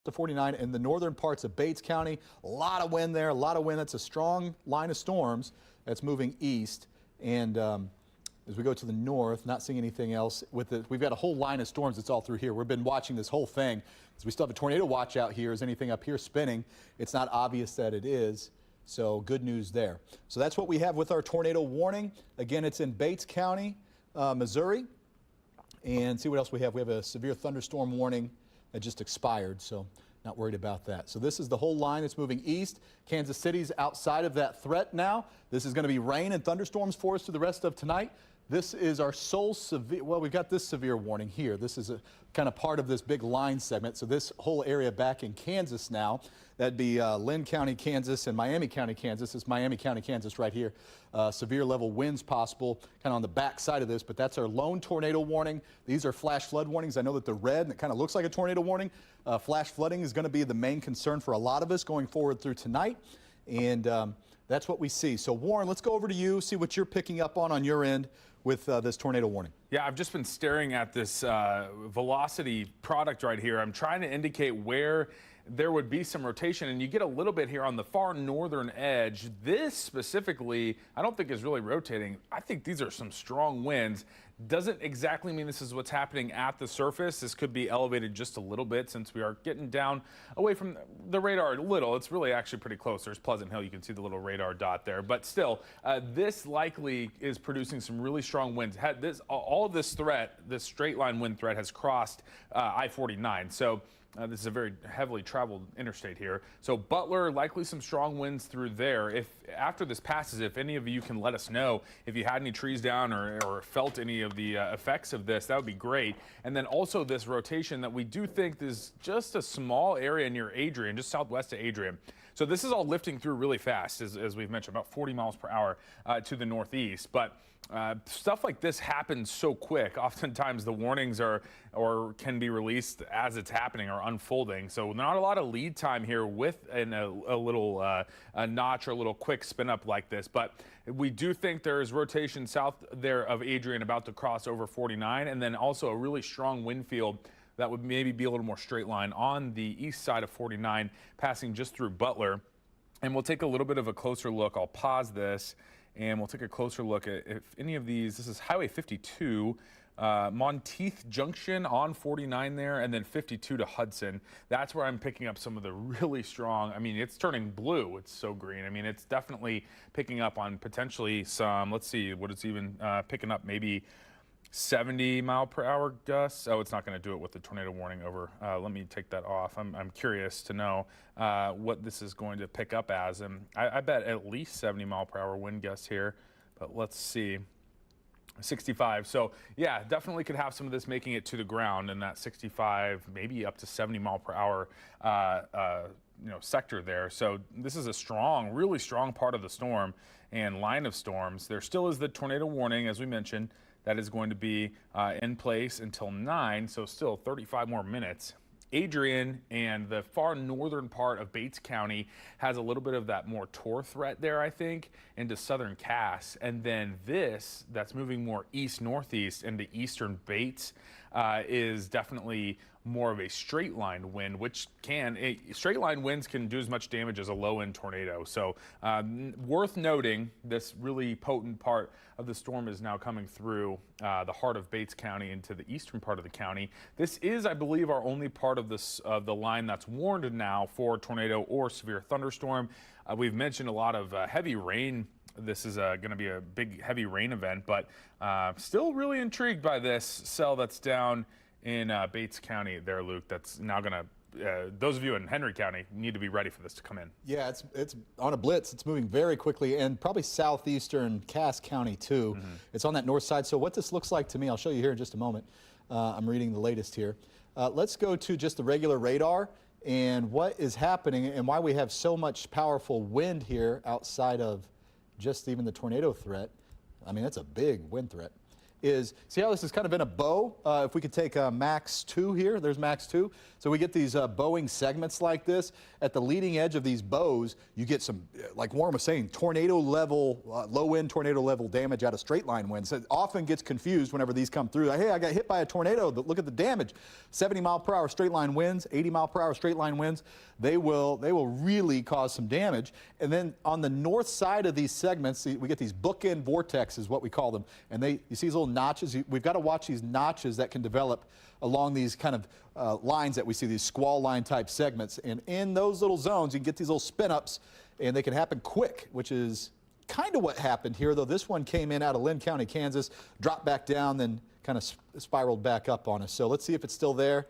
to 49 in the northern parts of Bates County. A lot of wind there, a lot of wind. That's a strong line of storms that's moving east. And as we go to the north, not seeing anything else. We've got a whole line of storms that's all through here. We've been watching this whole thing. So we still have a tornado watch out here. Is anything up here spinning? It's not obvious that it is. So good news there. So that's what we have with our tornado warning. Again, it's in Bates County, Missouri. And see what else we have. We have a severe thunderstorm warning that just expired, so not worried about that. So this is the whole line that's moving east. Kansas City's outside of that threat now. This is going to be rain and thunderstorms for us through the rest of tonight. This is our sole severe, well, we've got this severe warning here. This is a kind of part of this big line segment. So this whole area back in Kansas now, that'd be Lynn County, Kansas, and Miami County, Kansas. It's Miami County, Kansas right here. Severe level winds possible kind of on the back side of this, but that's our lone tornado warning. These are flash flood warnings. I know that they're red and it kind of looks like a tornado warning. Flash flooding is going to be the main concern for a lot of us going forward through tonight. And that's what we see. So Warren, let's go over to you, see what you're picking up on your end with this tornado warning. Yeah, I've just been staring at this velocity product right here. I'm trying to indicate where there would be some rotation, and you get a little bit here on the far northern edge. This specifically, I don't think is really rotating. I think these are some strong winds. Doesn't exactly mean this is what's happening at the surface. This could be elevated just a little bit since we are getting down away from the radar a little. It's really actually pretty close. There's Pleasant Hill. You can see the little radar dot there. But still, this likely is producing some really strong winds. All of this threat, this straight line wind threat has crossed I-49. So this is a very heavily traveled interstate here. So Butler, likely some strong winds through there. If after this passes, if any of you can let us know if you had any trees down or felt any of the effects of this, that would be great. And then also this rotation that we do think is just a small area near Adrian, just southwest of Adrian. So this is all lifting through really fast, as we've mentioned, about 40 miles per hour to the northeast. But stuff like this happens so quick. Oftentimes the warnings or can be released as it's happening or unfolding. So not a lot of lead time here with a little a notch or a little quick spin up like this. But we do think there's rotation south there of Adrian about to cross over 49, and then also a really strong wind field that would maybe be a little more straight line on the east side of 49, passing just through Butler. And we'll take a little bit of a closer look. I'll pause this and we'll take a closer look at if any of these. This is Highway 52, Monteith Junction on 49 there, and then 52 to Hudson. That's where I'm picking up some of the really strong, I mean, it's turning blue. It's so green. I mean, it's definitely picking up on potentially some, let's see what it's even picking up, maybe 70 mile per hour gusts. Oh, it's not going to do it with the tornado warning over. Let me take that off. I'm curious to know what this is going to pick up as. And I bet at least 70 mile per hour wind gusts here, but let's see. 65. So yeah, definitely could have some of this making it to the ground in that 65, maybe up to 70 mile per hour sector there. So this is a strong, really strong part of the storm and line of storms. There still is the tornado warning, as we mentioned. That is going to be in place until 9, so still 35 more minutes. Adrian and the far northern part of Bates County has a little bit of that more tor threat there, I think, into southern Cass. And then this, that's moving more east-northeast into eastern Bates, is definitely more of a straight line wind, which straight line winds can do as much damage as a low end tornado. So worth noting, this really potent part of the storm is now coming through the heart of Bates County into the eastern part of the county. This is, I believe, our only part of this the line that's warned now for tornado or severe thunderstorm. We've mentioned a lot of heavy rain. This is going to be a big heavy rain event, but still really intrigued by this cell that's down in Bates County there, Luke. That's now going to, those of you in Henry County need to be ready for this to come in. Yeah, it's on a blitz. It's moving very quickly, and probably southeastern Cass County too. It's on that north side. So what this looks like to me, I'll show you here in just a moment. I'm reading the latest here. Let's go to just the regular radar and what is happening and why we have so much powerful wind here outside of just even the tornado threat. I mean, that's a big wind threat. is, see how this is kind of in a bow? If we could take max 2 here, there's max 2. So we get these bowing segments like this. At the leading edge of these bows, you get some, like Warren was saying, tornado level, low-end tornado level damage out of straight line winds. It often gets confused whenever these come through. Like, hey, I got hit by a tornado, but look at the damage. 70 mile per hour straight line winds, 80 mile per hour straight line winds, they will really cause some damage. And then on the north side of these segments, we get these bookend vortexes, what we call them. And you see these little notches. We've got to watch these notches that can develop along these kind of lines that we see, these squall line type segments. And in those little zones, you can get these little spin ups, and they can happen quick, which is kind of what happened here, though this one came in out of Lynn County, Kansas, dropped back down, then kind of spiraled back up on us. So let's see if it's still there.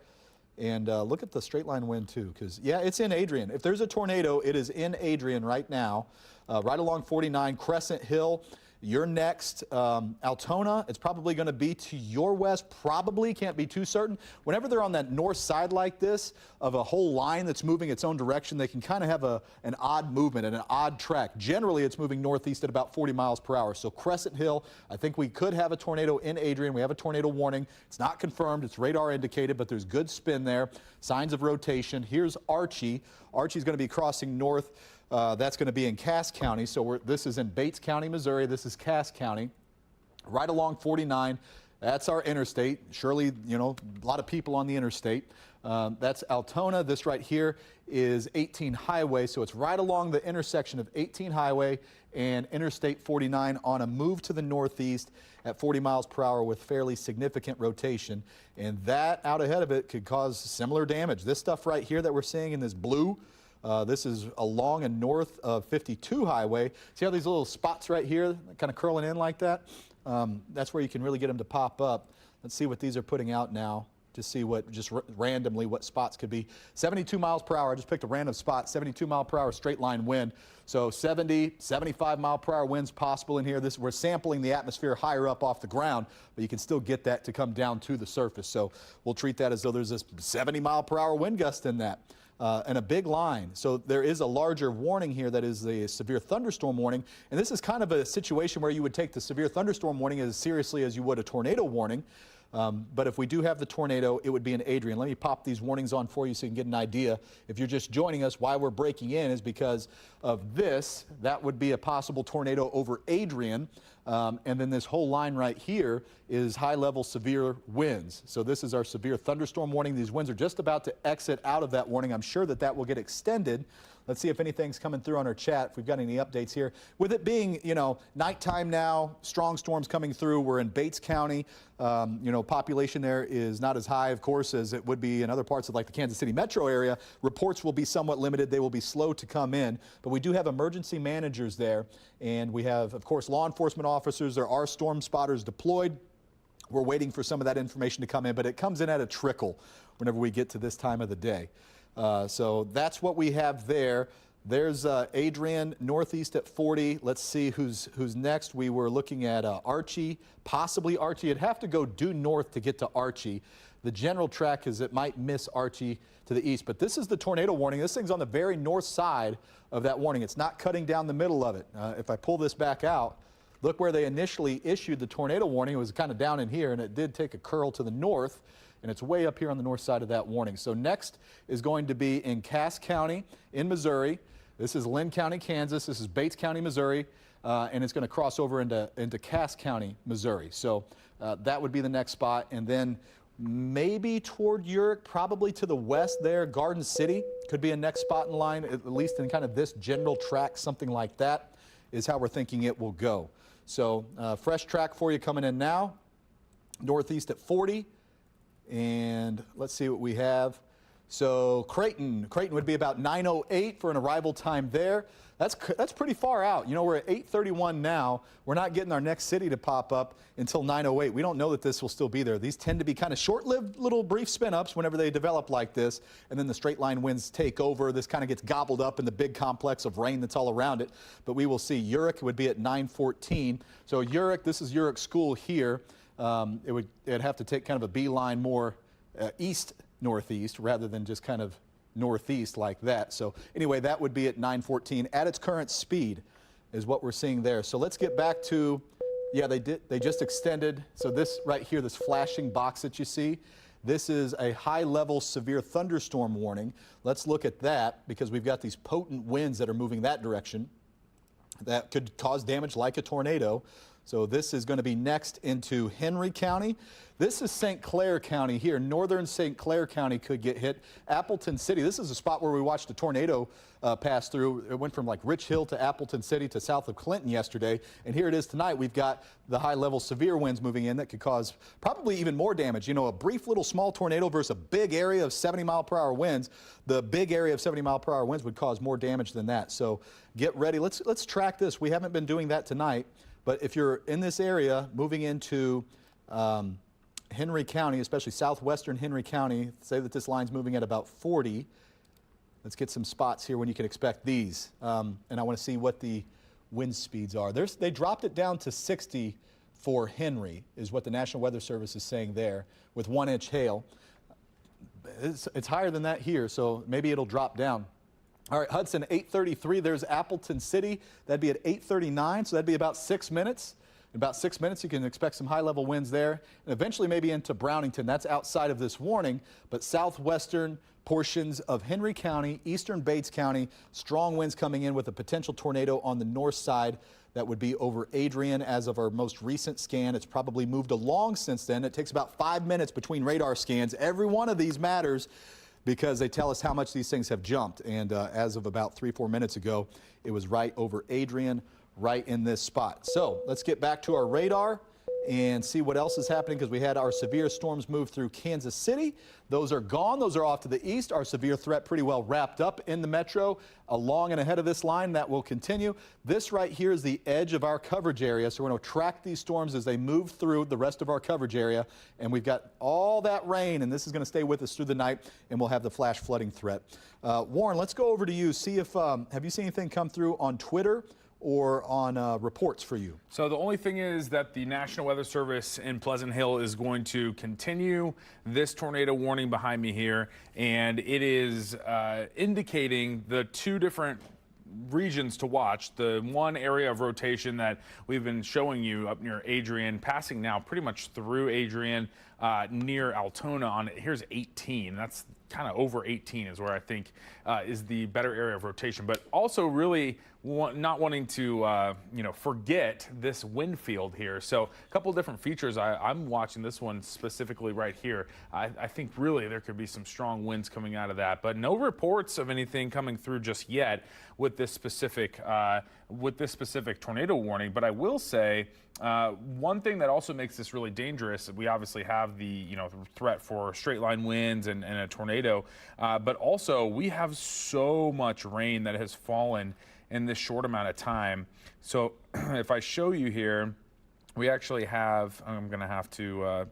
And look at the straight line wind too, because yeah, it's in Adrian. If there's a tornado, it is in Adrian right now, right along 49 Crescent Hill. You're next. Altona, it's probably going to be to your west, probably, can't be too certain. Whenever they're on that north side like this of a whole line that's moving its own direction, they can kind of have an odd movement and an odd track. Generally, it's moving northeast at about 40 miles per hour. So Crescent Hill, I think we could have a tornado in Adrian. We have a tornado warning. It's not confirmed. It's radar indicated, but there's good spin there. Signs of rotation. Here's Archie. Archie's going to be crossing north. That's going to be in Cass County. So this is in Bates County, Missouri. This is Cass County, right along 49. That's our interstate. Surely, you know, a lot of people on the interstate. That's Altona. This right here is 18 Highway. So it's right along the intersection of 18 Highway and Interstate 49 on a move to the northeast at 40 miles per hour with fairly significant rotation. And that out ahead of it could cause similar damage. This stuff right here that we're seeing in this blue, this is along and north of 52 Highway. See how these little spots right here kind of curling in like that? That's where you can really get them to pop up. Let's see what these are putting out now. Just see what, randomly what spots could be. 72 miles per hour, I just picked a random spot, 72 mile per hour straight line wind. So 70, 75 mile per hour winds possible in here. We're sampling the atmosphere higher up off the ground, but you can still get that to come down to the surface. So we'll treat that as though there's a 70 mile per hour wind gust in that. And a big line. So there is a larger warning here that is the severe thunderstorm warning. And this is kind of a situation where you would take the severe thunderstorm warning as seriously as you would a tornado warning. But if we do have the tornado, it would be in Adrian. Let me pop these warnings on for you so you can get an idea. If you're just joining us, why we're breaking in is because of this. That would be a possible tornado over Adrian. And then this whole line right here is high-level severe winds. So this is our severe thunderstorm warning. These winds are just about to exit out of that warning. I'm sure that that will get extended. Let's see if anything's coming through on our chat, if we've got any updates here. With it being, you know, nighttime now, strong storms coming through. We're in Bates County. You know, population there is not as high, of course, as it would be in other parts of like the Kansas City metro area. Reports will be somewhat limited. They will be slow to come in. But we do have emergency managers there. And we have, of course, law enforcement officers. There are storm spotters deployed. We're waiting for some of that information to come in, but it comes in at a trickle whenever we get to this time of the day. So that's what we have there. There's Adrian northeast at 40. Let's see who's next. We were looking at Archie, possibly Archie. It'd have to go due north to get to Archie. The general track is it might miss Archie to the east, but this is the tornado warning. This thing's on the very north side of that warning. It's not cutting down the middle of it. If I pull this back out, look where they initially issued the tornado warning. It was kind of down in here, and it did take a curl to the north. And it's way up here on the north side of that warning. So next is going to be in Cass County in Missouri. This is Lynn County, Kansas. This is Bates County, Missouri. And it's going to cross over into Cass County, Missouri. So that would be the next spot. And then maybe toward Urick, probably to the west there, Garden City could be a next spot in line, at least in kind of this general track, something like that is how we're thinking it will go. So fresh track for you coming in now. Northeast at 40. And let's see what we have. So Creighton would be about 9:08 for an arrival time there. That's pretty far out. You know, we're at 8:31 now. We're not getting our next city to pop up until 9:08. We don't know that this will still be there. These tend to be kind of short-lived little brief spin-ups whenever they develop like this, and then the straight line winds take over. This kind of gets gobbled up in the big complex of rain that's all around it. But we will see. Urick would be at 9:14. So Urick, this is Urick School here. It'd have to take kind of a beeline more east-northeast rather than just kind of northeast like that. So anyway, that would be at 9:14 at its current speed is what we're seeing there. So let's get back to Yeah, they did. They just extended. So this right here, this flashing box that you see, this is a high-level severe thunderstorm warning. Let's look at that because we've got these potent winds that are moving that direction that could cause damage like a tornado. So this is going to be next into Henry County. This is St. Clair County here. Northern St. Clair County could get hit. Appleton City, this is a spot where we watched a tornado pass through. It went from like Rich Hill to Appleton City to south of Clinton yesterday. And here it is tonight. We've got the high-level severe winds moving in that could cause probably even more damage. You know, a brief little small tornado versus a big area of 70-mile-per-hour winds. The big area of 70-mile-per-hour winds would cause more damage than that. So get ready. Let's track this. We haven't been doing that tonight. But if you're in this area, moving into Henry County, especially southwestern Henry County, say that this line's moving at about 40. Let's get some spots here when you can expect these. And I want to see what the wind speeds are. They dropped it down to 60 for Henry, is what the National Weather Service is saying there, with 1-inch hail. It's higher than that here, so maybe it'll drop down. All right, Hudson, 8:33, there's Appleton City. That'd be at 8:39, so that'd be about 6 minutes. In about 6 minutes, you can expect some high-level winds there, and eventually maybe into Brownington. That's outside of this warning, but southwestern portions of Henry County, eastern Bates County, strong winds coming in with a potential tornado on the north side. That would be over Adrian as of our most recent scan. It's probably moved along since then. It takes about 5 minutes between radar scans. Every one of these matters because they tell us how much these things have jumped. And as of about 3-4 minutes ago, it was right over Adrian, right in this spot. So let's get back to our radar and see what else is happening because we had our severe storms move through Kansas City. Those are gone. Those are off to the east. Our severe threat pretty well wrapped up in the metro along and ahead of this line. That will continue. This right here is the edge of our coverage area. So we're going to track these storms as they move through the rest of our coverage area. And we've got all that rain, and this is going to stay with us through the night, and we'll have the flash flooding threat. Warren, let's go over to you. See if, have you seen anything come through on Twitter or on reports for you? So the only thing is that the National Weather Service in Pleasant Hill is going to continue this tornado warning behind me here, and it is indicating the two different regions to watch. The one area of rotation that we've been showing you up near Adrian, passing now pretty much through Adrian, near Altona on it. Here's 18. That's kind of over 18 is where I think is the better area of rotation, but also really not wanting to forget this wind field here. So a couple different features. I'm watching this one specifically right here. I think really there could be some strong winds coming out of that, but no reports of anything coming through just yet with this specific tornado warning. But I will say one thing that also makes this really dangerous, we obviously have the threat for straight line winds and a tornado, but also we have so much rain that has fallen in this short amount of time. So if I show you here, we actually have, I'm going to have to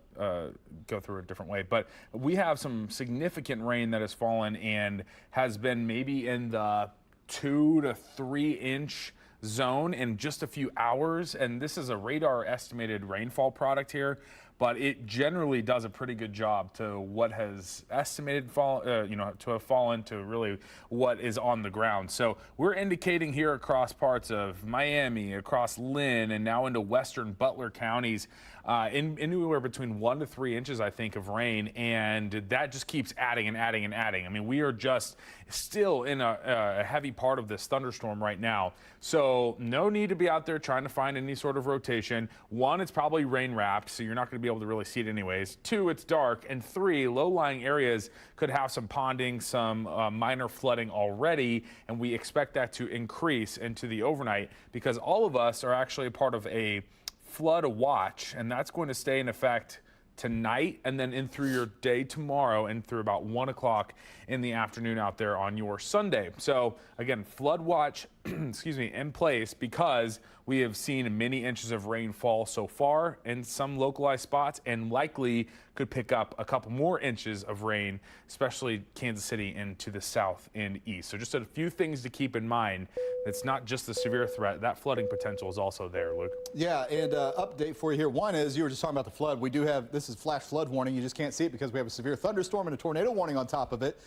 go through a different way, but we have some significant rain that has fallen and has been maybe in the 2 to 3 inch zone in just a few hours. And this is a radar estimated rainfall product here, but it generally does a pretty good job to what has estimated to have fallen to really what is on the ground. So we're indicating here across parts of Miami, across Lynn, and now into western Butler counties, anywhere between 1 to 3 inches, I think, of rain, and that just keeps adding and adding and adding. I mean, we are just still in a heavy part of this thunderstorm right now. So no need to be out there trying to find any sort of rotation. 1, it's probably rain wrapped, so you're not going to be able to really see it anyways. 2, it's dark. And 3, low-lying areas could have some ponding, some minor flooding already, and we expect that to increase into the overnight because all of us are actually a part of a flood watch, and that's going to stay in effect tonight and then in through your day tomorrow and through about 1 o'clock in the afternoon out there on your Sunday. So again, flood watch in place because we have seen many inches of rainfall so far in some localized spots and likely could pick up a couple more inches of rain, especially Kansas City and to the south and east. So just a few things to keep in mind. It's not just the severe threat. That flooding potential is also there, Luke. Yeah, and update for you here. One is, you were just talking about the flood. We do have, this is flash flood warning. You just can't see it because we have a severe thunderstorm and a tornado warning on top of it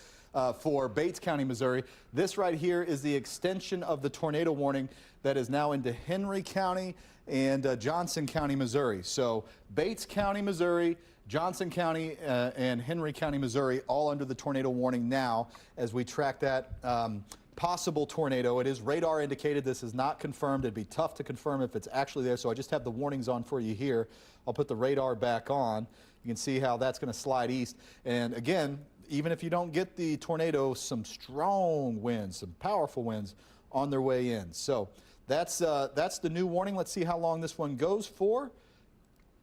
for Bates County, Missouri. This right here is the extension of the tornado warning that is now into Henry County and Johnson County, Missouri. So Bates County, Missouri, Johnson County, and Henry County, Missouri, all under the tornado warning now as we track that possible tornado. It is radar indicated. This is not confirmed. It'd be tough to confirm if it's actually there, so I just have the warnings on for you here. I'll put the radar back on. You can see how that's going to slide east. And again, even if you don't get the tornado, some strong winds, some powerful winds on their way in. So that's the new warning. Let's see how long this one goes for.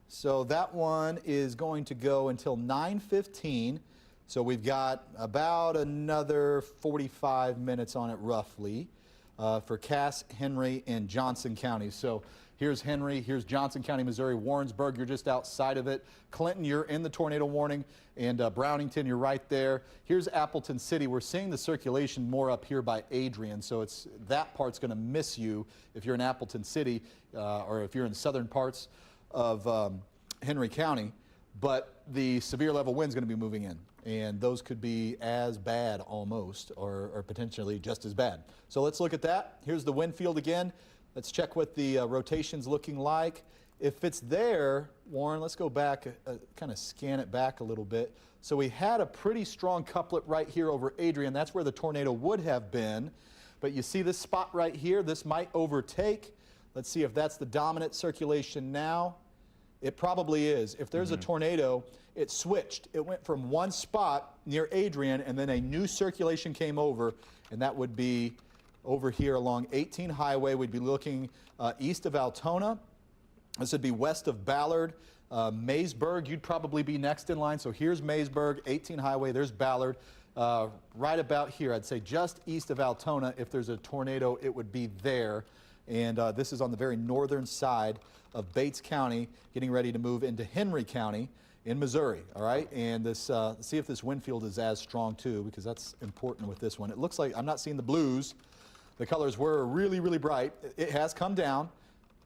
So that one is going to go until 9:15. So we've got about another 45 minutes on it roughly for Cass, Henry, and Johnson County. So here's Henry, here's Johnson County, Missouri. Warrensburg, you're just outside of it. Clinton, you're in the tornado warning. And Brownington, you're right there. Here's Appleton City. We're seeing the circulation more up here by Adrian, so that part's going to miss you if you're in Appleton City or if you're in southern parts of Henry County. But the severe level wind's going to be moving in, and those could be as bad almost, or potentially just as bad. So let's look at that. Here's the wind field again. Let's check what the rotation's looking like. If it's there, Warren, let's go back, kind of scan it back a little bit. So we had a pretty strong couplet right here over Adrian. That's where the tornado would have been. But you see this spot right here? This might overtake. Let's see if that's the dominant circulation now. It probably is. If there's a tornado, it switched. It went from one spot near Adrian, and then a new circulation came over, and that would be over here along 18 Highway. We'd be looking east of Altona. This would be west of Ballard. Maysburg, you'd probably be next in line. So here's Maysburg, 18 Highway, there's Ballard. Right about here, I'd say just east of Altona. If there's a tornado, it would be there. And this is on the very northern side of Bates County, getting ready to move into Henry County in Missouri, all right? And this, see if this wind field is as strong too, because that's important with this one. It looks like I'm not seeing the blues. The colors were really, really bright. It has come down.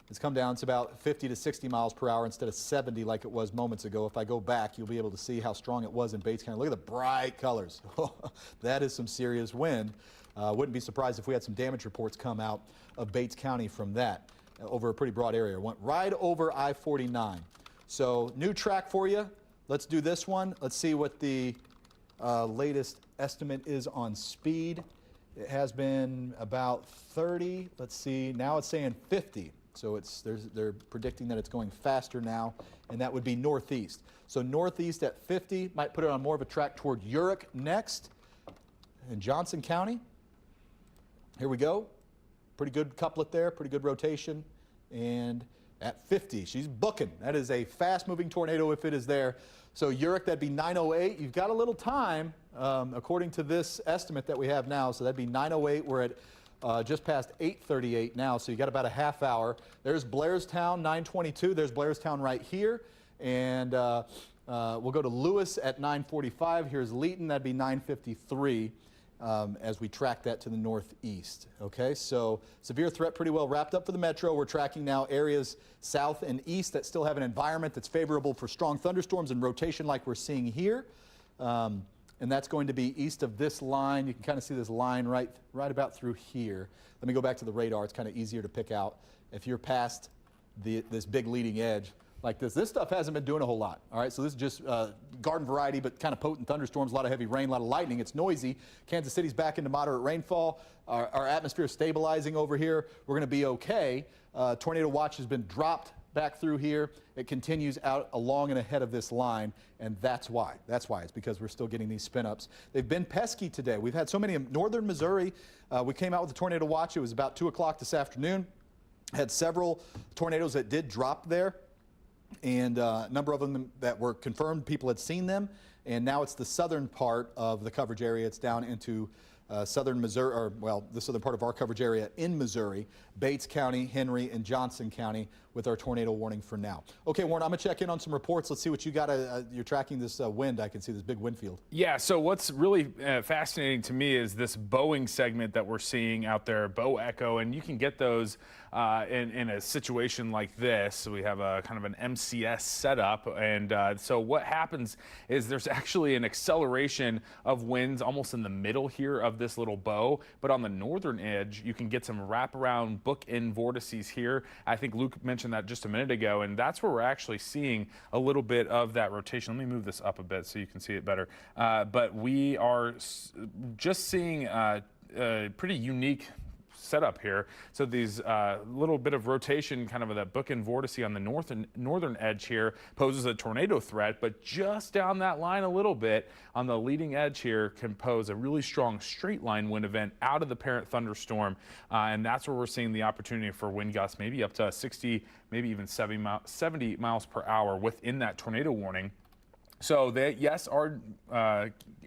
It's come down. It's about 50 to 60 miles per hour instead of 70 like it was moments ago. If I go back, you'll be able to see how strong it was in Bates County. Look at the bright colors. That is some serious wind. Wouldn't be surprised if we had some damage reports come out of Bates County from that over a pretty broad area. Went right over I-49. So new track for you. Let's do this one. Let's see what the latest estimate is on speed. It has been about 30. Let's see. Now it's saying 50. So they're predicting that it's going faster now, and that would be northeast. So northeast at 50, might put it on more of a track toward Urick next in Johnson County. Here we go. Pretty good couplet there, pretty good rotation. And at 50, she's booking. That is a fast-moving tornado if it is there. So Urick, that'd be 9:08. You've got a little time, according to this estimate that we have now. So that'd be 9:08. We're at just past 8:38 now, so you got about a half hour. There's Blairstown, 9:22. There's Blairstown right here. And we'll go to Lewis at 9:45. Here's Leeton. That'd be 9:53 as we track that to the northeast. Okay, so severe threat pretty well wrapped up for the metro. We're tracking now areas south and east that still have an environment that's favorable for strong thunderstorms and rotation like we're seeing here. And that's going to be east of this line. You can kind of see this line right about through here. Let me go back to the radar. It's kind of easier to pick out. If you're past this big leading edge like this stuff hasn't been doing a whole lot. All right, so this is just garden variety, but kind of potent thunderstorms, a lot of heavy rain, a lot of lightning. It's noisy. Kansas City's back into moderate rainfall. Our atmosphere is stabilizing over here. We're going to be okay. Tornado watch has been dropped back through here. It continues out along and ahead of this line, and that's why. That's why. It's because we're still getting these spin-ups. They've been pesky today. We've had so many in northern Missouri. We came out with the tornado watch. It was about 2 o'clock this afternoon. Had several tornadoes that did drop there, and a number of them that were confirmed. People had seen them, and now it's the southern part of the coverage area. It's down into southern Missouri, or well, the southern part of our coverage area in Missouri, Bates County, Henry, and Johnson County with our tornado warning for now. Okay, Warren, I'm going to check in on some reports. Let's see what you got. You're tracking this wind. I can see this big wind field. Yeah, so what's really fascinating to me is this bowing segment that we're seeing out there, bow echo, and you can get those in a situation like this. So we have a kind of an MCS setup, and so what happens is there's actually an acceleration of winds almost in the middle here of this little bow, but on the northern edge, you can get some wraparound bookend vortices here. I think Luke mentioned that just a minute ago, and that's where we're actually seeing a little bit of that rotation. Let me move this up a bit so you can see it better. But we are just seeing a pretty unique setup here. So these little bit of rotation, kind of that bookend vortice on the northern edge here, poses a tornado threat, but just down that line a little bit on the leading edge here can pose a really strong straight line wind event out of the parent thunderstorm, and that's where we're seeing the opportunity for wind gusts maybe up to 60, maybe even 70 miles per hour within that tornado warning. So they, yes, are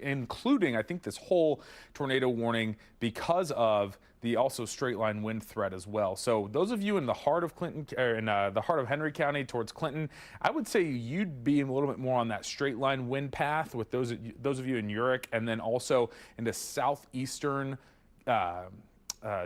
including, I think, this whole tornado warning because of the also straight line wind threat as well. So those of you in the heart of Clinton, or in the heart of Henry County towards Clinton, I would say you'd be a little bit more on that straight line wind path with those of you in Urick, and then also into southeastern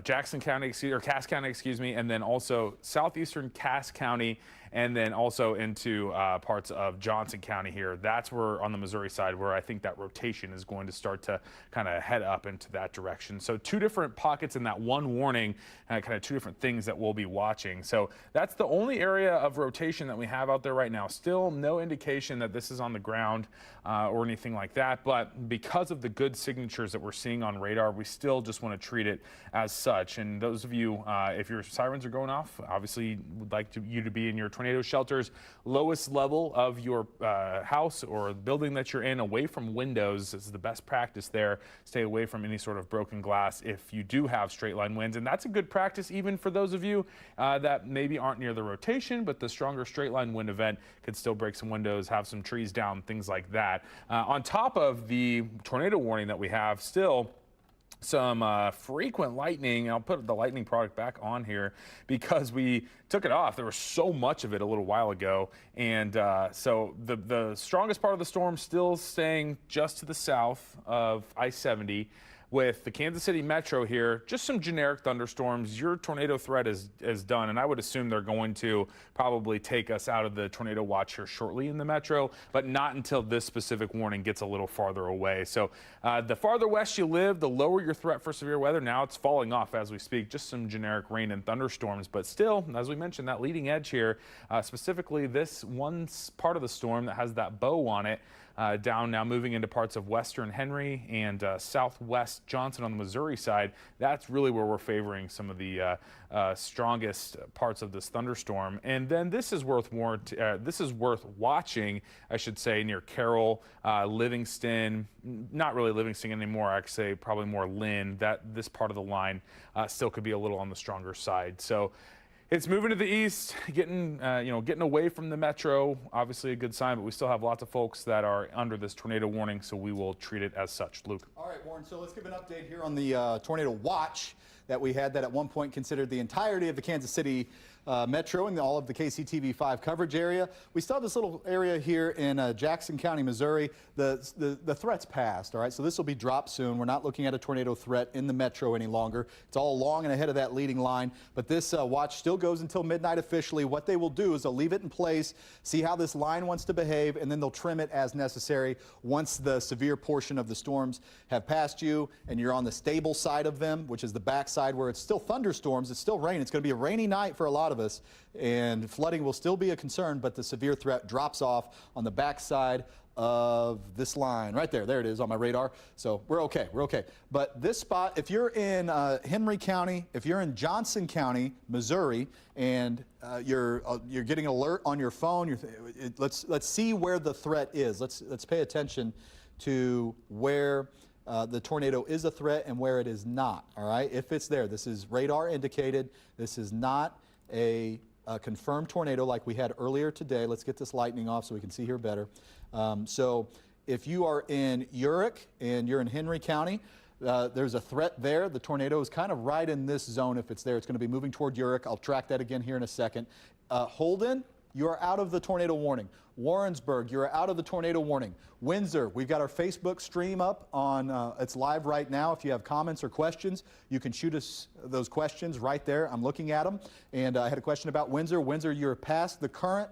Jackson County, or Cass County, excuse me, and then also southeastern Cass County, and then also into parts of Johnson County here. That's where on the Missouri side where I think that rotation is going to start to kind of head up into that direction. So two different pockets in that one warning, kind of two different things that we'll be watching. So that's the only area of rotation that we have out there right now. Still no indication that this is on the ground or anything like that, but because of the good signatures that we're seeing on radar, we still just want to treat it as such. And those of you, if your sirens are going off, obviously would like you to be in your tornado shelters, lowest level of your house or building that you're in, away from windows is the best practice there. Stay away from any sort of broken glass if you do have straight line winds, and that's a good practice even for those of you that maybe aren't near the rotation, but the stronger straight line wind event could still break some windows, have some trees down, things like that. On top of the tornado warning that we have, still some frequent lightning. I'll put the lightning product back on here because we took it off. There was so much of it a little while ago, and so the strongest part of the storm still staying just to the south of I-70. With the Kansas City metro here, just some generic thunderstorms. Your tornado threat is done, and I would assume they're going to probably take us out of the tornado watch here shortly in the metro, but not until this specific warning gets a little farther away. So the farther west you live, the lower your threat for severe weather. Now it's falling off as we speak, just some generic rain and thunderstorms, but still, as we mentioned, that leading edge here, specifically this one part of the storm that has that bow on it, down now moving into parts of western Henry and southwest Johnson on the Missouri side. That's really where we're favoring some of the strongest parts of this thunderstorm. And then this is worth watching, I should say, near Carroll, Livingston, not really Livingston anymore, I'd say probably more Lynn. This part of the line still could be a little on the stronger side. So it's moving to the east, getting away from the metro. Obviously a good sign, but we still have lots of folks that are under this tornado warning, so we will treat it as such. Luke. All right, Warren, so let's give an update here on the tornado watch that we had that at one point considered the entirety of the Kansas City metro and all of the KCTV5 coverage area. We still have this little area here in Jackson County, Missouri. The threat's passed, all right? So this will be dropped soon. We're not looking at a tornado threat in the metro any longer. It's all along and ahead of that leading line, but this watch still goes until midnight officially. What they will do is they'll leave it in place, see how this line wants to behave, and then they'll trim it as necessary once the severe portion of the storms have passed you and you're on the stable side of them, which is the back side where it's still thunderstorms, it's still rain. It's going to be a rainy night for a lot of us, and flooding will still be a concern, but the severe threat drops off on the back side of this line right there. There it is on my radar. So we're okay. But this spot, if you're in Henry County, if you're in Johnson County, Missouri, and you're getting an alert on your phone, let's see where the threat is. Let's pay attention to where the tornado is a threat and where it is not. All right, if it's there, this is radar indicated. This is not a confirmed tornado like we had earlier today. Let's get this lightning off so we can see here better. So if you are in Urick and you're in Henry County, there's a threat there. The tornado is kind of right in this zone if it's there. It's going to be moving toward Urick. I'll track that again here in a second. Holden, you are out of the tornado warning. Warrensburg, you're out of the tornado warning. Windsor, we've got our Facebook stream up on, it's live right now. If you have comments or questions, you can shoot us those questions right there. I'm looking at them. And I had a question about Windsor. Windsor, you're past the current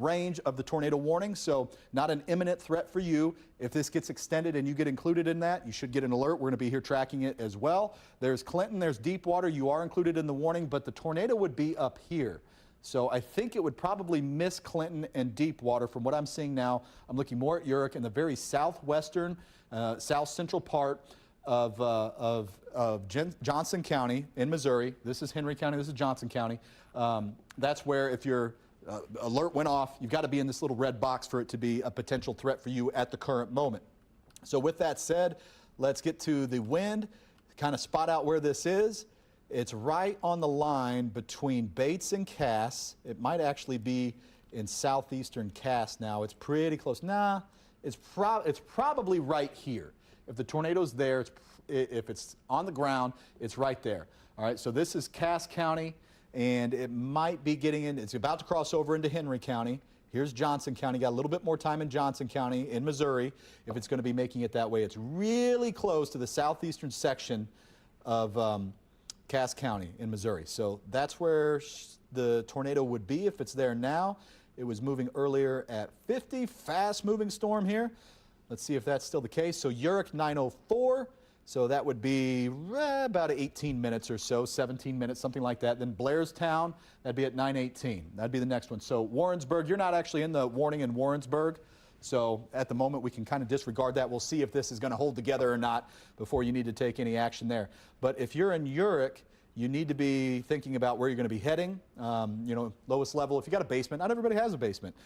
range of the tornado warning, so not an imminent threat for you. If this gets extended and you get included in that, you should get an alert. We're going to be here tracking it as well. There's Clinton, there's Deepwater. You are included in the warning, but the tornado would be up here. So I think it would probably miss Clinton and Deepwater from what I'm seeing now. I'm looking more at Urick in the very southwestern, south central part of Johnson County in Missouri. This is Henry County, this is Johnson County. That's where if your alert went off, you've got to be in this little red box for it to be a potential threat for you at the current moment. So with that said, let's get to the wind, kind of spot out where this is. It's right on the line between Bates and Cass. It might actually be in southeastern Cass now. It's pretty close. Nah, it's probably right here. If the tornado's there, if it's on the ground, it's right there. All right, so this is Cass County, and it might be getting in. It's about to cross over into Henry County. Here's Johnson County. Got a little bit more time in Johnson County in Missouri if it's going to be making it that way. It's really close to the southeastern section of Cass County in Missouri. So that's where the tornado would be if it's there now. It was moving earlier at 50, fast moving storm here. Let's see if that's still the case. So Urick 904, so that would be about 18 minutes or so, 17 minutes, something like that. Then Blairstown, that'd be at 9:18. That'd be the next one. So Warrensburg, you're not actually in the warning in Warrensburg. So at the moment, we can kind of disregard that. We'll see if this is going to hold together or not before you need to take any action there. But if you're in Urick, you need to be thinking about where you're going to be heading. You know, lowest level. If you got a basement, not everybody has a basement.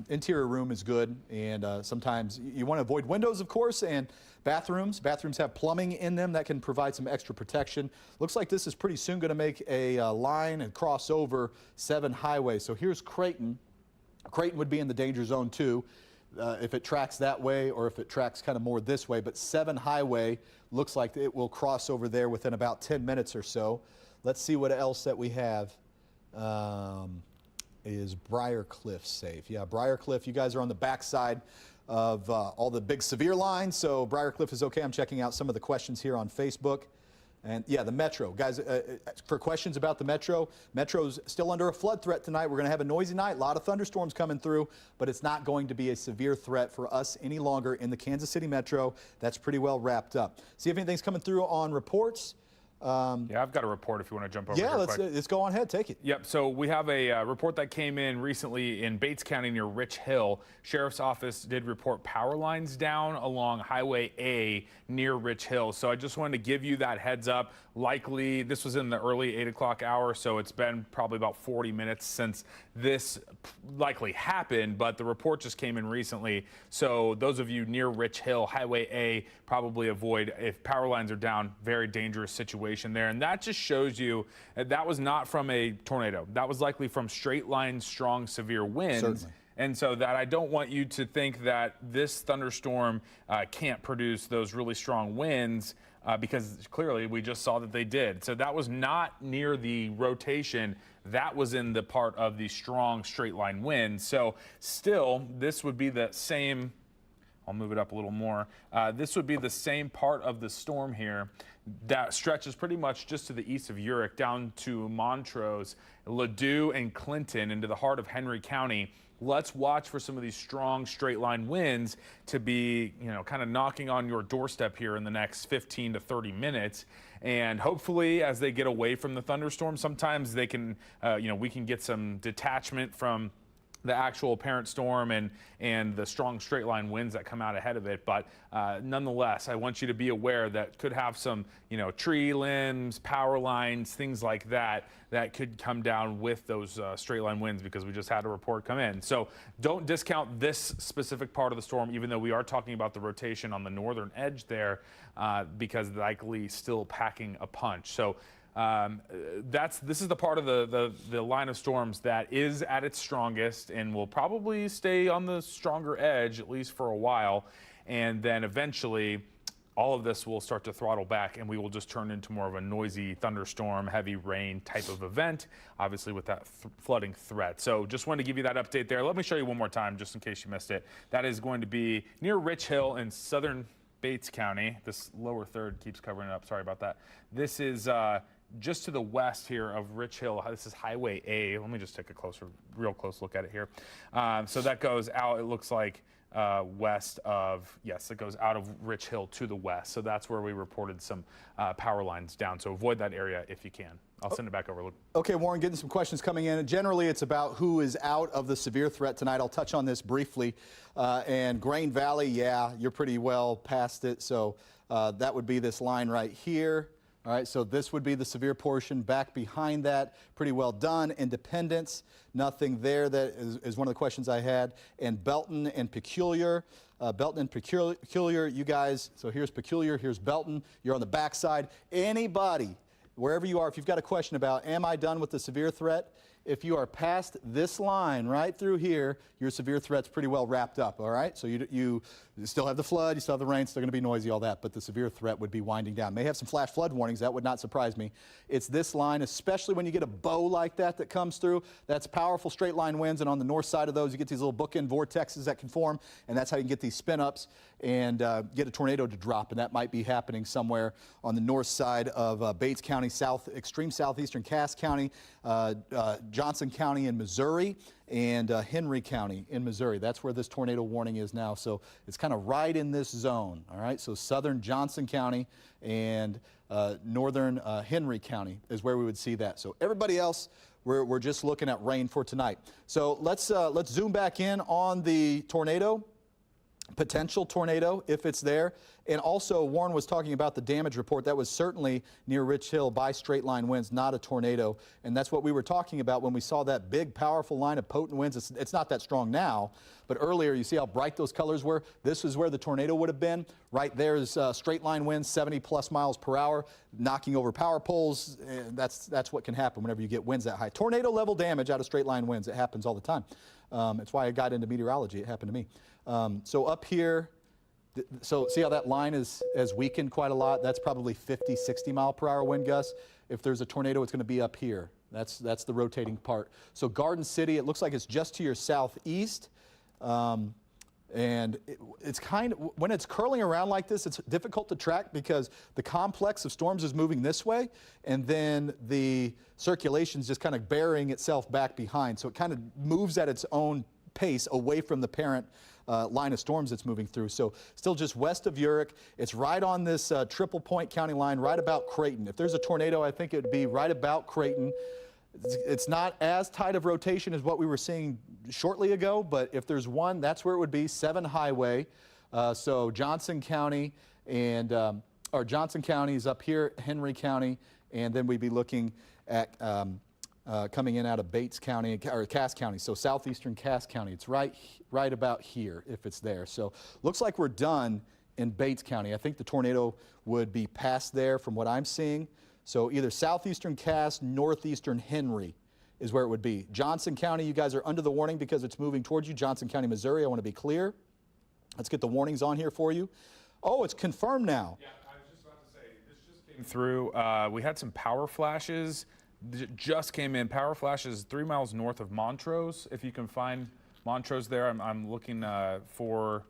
Interior room is good, and sometimes you want to avoid windows, of course, and bathrooms. Bathrooms have plumbing in them that can provide some extra protection. Looks like this is pretty soon going to make a line and cross over 7 Highway. So here's Creighton. Creighton would be in the danger zone too. If it tracks that way or if it tracks kind of more this way, but 7 Highway looks like it will cross over there within about 10 minutes or so. Let's see what else that we have. Is Briar Cliff safe? Yeah, Briar Cliff, you guys are on the backside of all the big severe lines, so Briar Cliff is okay. I'm checking out some of the questions here on Facebook. And yeah, the Metro. Guys, for questions about the Metro, Metro's still under a flood threat tonight. We're going to have a noisy night, a lot of thunderstorms coming through, but it's not going to be a severe threat for us any longer in the Kansas City Metro. That's pretty well wrapped up. See if anything's coming through on reports. Yeah, I've got a report if you want to jump over. Yeah, let's go on ahead, take it. Yep, so we have a report that came in recently in Bates County near Rich Hill. Sheriff's office did report power lines down along Highway A near Rich Hill. So I just wanted to give you that heads up. Likely, this was in the early 8 o'clock hour, so it's been probably about 40 minutes since this likely happened, but the report just came in recently. So those of you near Rich Hill, Highway A, probably avoid if power lines are down. Very dangerous situation there. And that just shows you that was not from a tornado. That was likely from straight line, strong, severe winds. Certainly. And so that I don't want you to think that this thunderstorm can't produce those really strong winds because clearly we just saw that they did. So that was not near the rotation. That was in the part of the strong straight line wind. So still, this would be the same. I'll move it up a little more. This would be the same part of the storm here that stretches pretty much just to the east of Urick down to Montrose, Ladue, and Clinton into the heart of Henry County. Let's watch for some of these strong straight line winds to be, you know, kind of knocking on your doorstep here in the next 15 to 30 minutes. And hopefully as they get away from the thunderstorm, sometimes they can, you know, we can get some detachment from the actual parent storm and the strong straight line winds that come out ahead of it. But nonetheless, I want you to be aware that could have some, you know, tree limbs, power lines, things like that could come down with those straight line winds because we just had a report come in. So don't discount this specific part of the storm, even though we are talking about the rotation on the northern edge there because likely still packing a punch. So this is the part of the line of storms that is at its strongest and will probably stay on the stronger edge at least for a while, and then eventually all of this will start to throttle back and we will just turn into more of a noisy thunderstorm, heavy rain type of event, obviously with that flooding threat. So just wanted to give you that update there. Let me show you one more time just in case you missed it. That is going to be near Rich Hill in southern Bates County. This lower third keeps covering it up. Sorry about that. This is just to the west here of Rich Hill. This is Highway A. Let me just take a real close look at it here. So that goes out, it looks like, west of, yes, it goes out of Rich Hill to the west. So that's where we reported some power lines down. So avoid that area if you can. I'll send it back over. Okay, Warren, getting some questions coming in. Generally, it's about who is out of the severe threat tonight. I'll touch on this briefly. And Grain Valley, yeah, you're pretty well past it. So that would be this line right here. All right, so this would be the severe portion. Back behind that, pretty well done. Independence, nothing there. That is one of the questions I had. And Belton and Peculiar. Belton and Peculiar, you guys, so here's Peculiar, here's Belton. You're on the backside. Anybody, wherever you are, if you've got a question about, am I done with the severe threat? If you are past this line right through here, your severe threat's pretty well wrapped up, all right? So you still have the flood, you still have the rain, still going to be noisy, all that, but the severe threat would be winding down. May have some flash flood warnings, that would not surprise me. It's this line, especially when you get a bow like that comes through. That's powerful straight line winds, and on the north side of those, you get these little bookend vortexes that can form, and that's how you can get these spin-ups and get a tornado to drop, and that might be happening somewhere on the north side of Bates County, extreme southeastern Cass County, Johnson County in Missouri, and Henry County in Missouri. That's where this tornado warning is now. So it's kind of right in this zone, all right? So southern Johnson County and northern Henry County is where we would see that. So everybody else, we're just looking at rain for tonight. So let's zoom back in on the tornado. Potential tornado if it's there. And also Warren was talking about the damage report. That was certainly near Rich Hill by straight line winds, not a tornado. And that's what we were talking about when we saw that big powerful line of potent winds. It's not that strong now, but earlier you see how bright those colors were. This is where the tornado would have been. Right there is straight line winds, 70+ miles per hour, knocking over power poles. And that's what can happen whenever you get winds that high. Tornado level damage out of straight line winds. It happens all the time. It's why I got into meteorology. It happened to me. So up here, so see how that line has weakened quite a lot? That's probably 50, 60 mile per hour wind gusts. If there's a tornado, it's going to be up here. That's the rotating part. So Garden City, it looks like it's just to your southeast. And it's kind of, when it's curling around like this, it's difficult to track because the complex of storms is moving this way, and then the circulation's just kind of burying itself back behind. So it kind of moves at its own pace away from the parent line of storms it's moving through. So still just west of Urick. It's right on this Triple Point County line, right about Creighton. If there's a tornado, I think it would be right about Creighton. It's not as tight of rotation as what we were seeing shortly ago, but if there's one, that's where it would be, 7 Highway. So Johnson County and, or Johnson County is up here, Henry County, and then we'd be looking at coming in out of Bates County, or Cass County, so southeastern Cass County. It's right about here if it's there. So looks like we're done in Bates County. I think the tornado would be past there from what I'm seeing. So either southeastern Cass, northeastern Henry is where it would be. Johnson County, you guys are under the warning because it's moving towards you. Johnson County, Missouri, I want to be clear. Let's get the warnings on here for you. Oh, it's confirmed now. Yeah, I was just about to say, this just came through. We had some power flashes. Just came in. Power flashes 3 miles north of Montrose. If you can find Montrose there, I'm looking for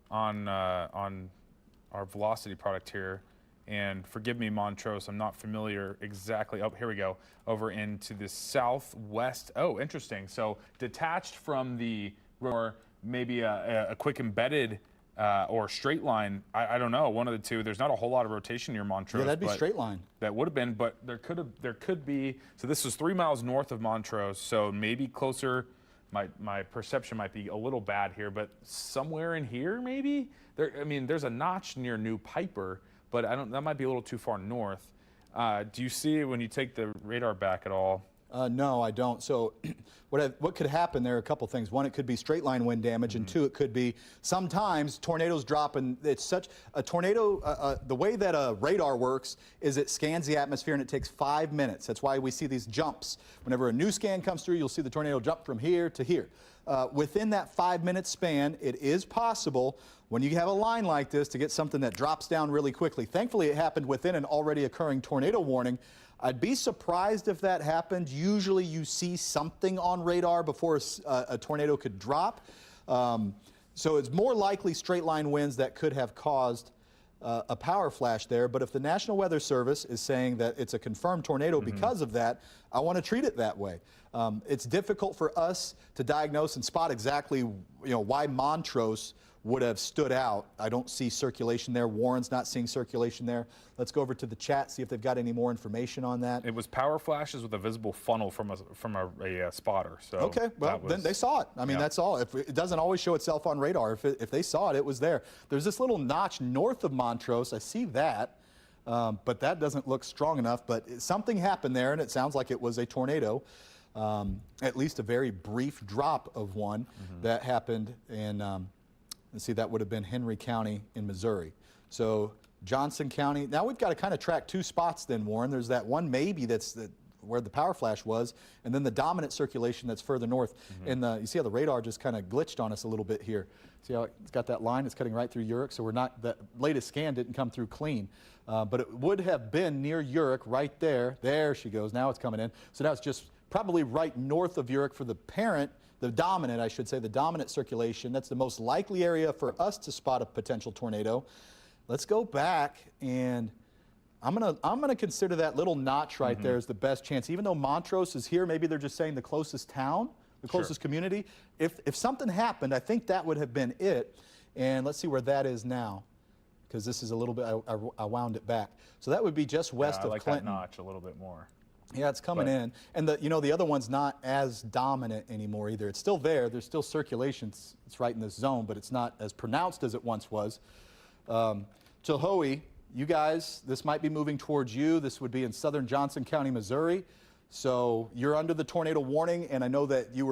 on our velocity product here. And forgive me, Montrose, I'm not familiar exactly. Oh, here we go. Over into the southwest. Oh, interesting. So detached from the, or maybe a quick embedded or straight line. I don't know, one of the two. There's not a whole lot of rotation near Montrose. Yeah, that'd be straight line. That would have been, but there could be. So this was 3 miles north of Montrose, so maybe closer. My perception might be a little bad here, but somewhere in here maybe. I mean, there's a notch near New Piper, but that might be a little too far north. Do you see it when you take the radar back at all? No, I don't. So what could happen there are a couple things. One, it could be straight line wind damage, and two, it could be sometimes tornadoes drop, and it's such a tornado, the way that a radar works is it scans the atmosphere and it takes 5 minutes. That's why we see these jumps. Whenever a new scan comes through, you'll see the tornado jump from here to here. Within that 5-minute span, it is possible when you have a line like this to get something that drops down really quickly. Thankfully, it happened within an already occurring tornado warning. I'd be surprised if that happened. Usually you see something on radar before a tornado could drop. So it's more likely straight line winds that could have caused a power flash there, but if the National Weather Service is saying that it's a confirmed tornado because of that, I want to treat it that way. It's difficult for us to diagnose and spot exactly, why Montrose would have stood out. I don't see circulation there. Warren's not seeing circulation there. Let's go over to the chat, see if they've got any more information on that. It was power flashes with a visible funnel from a spotter. So okay, well, then they saw it. I mean, that's all. If it doesn't always show itself on radar. If they saw it, it was there. There's this little notch north of Montrose. I see that, but that doesn't look strong enough. But something happened there, and it sounds like it was a tornado. At least a very brief drop of one that happened in, let's see, that would have been Henry County in Missouri. So Johnson County, now we've got to kind of track two spots then, Warren. There's that one maybe that's where the power flash was, and then the dominant circulation that's further north. And you see how the radar just kind of glitched on us a little bit here. See how it's got that line? It's cutting right through Urich, so we're not, the latest scan didn't come through clean. But it would have been near Urich right there. There she goes. Now it's coming in. So now it's just probably right north of Urich for the parent, the dominant, I should say, the dominant circulation. That's the most likely area for us to spot a potential tornado. Let's go back, and I'm gonna consider that little notch right there as the best chance. Even though Montrose is here, maybe they're just saying the closest town, the closest community. If something happened, I think that would have been it. And let's see where that is now, because this is a little bit, I wound it back. So that would be just west of Clinton. That notch a little bit more. Yeah, it's coming in. And the other one's not as dominant anymore either. It's still there. There's still circulation. It's right in this zone, but it's not as pronounced as it once was. Chilhowie, you guys, this might be moving towards you. This would be in southern Johnson County, Missouri. So you're under the tornado warning, and I know that you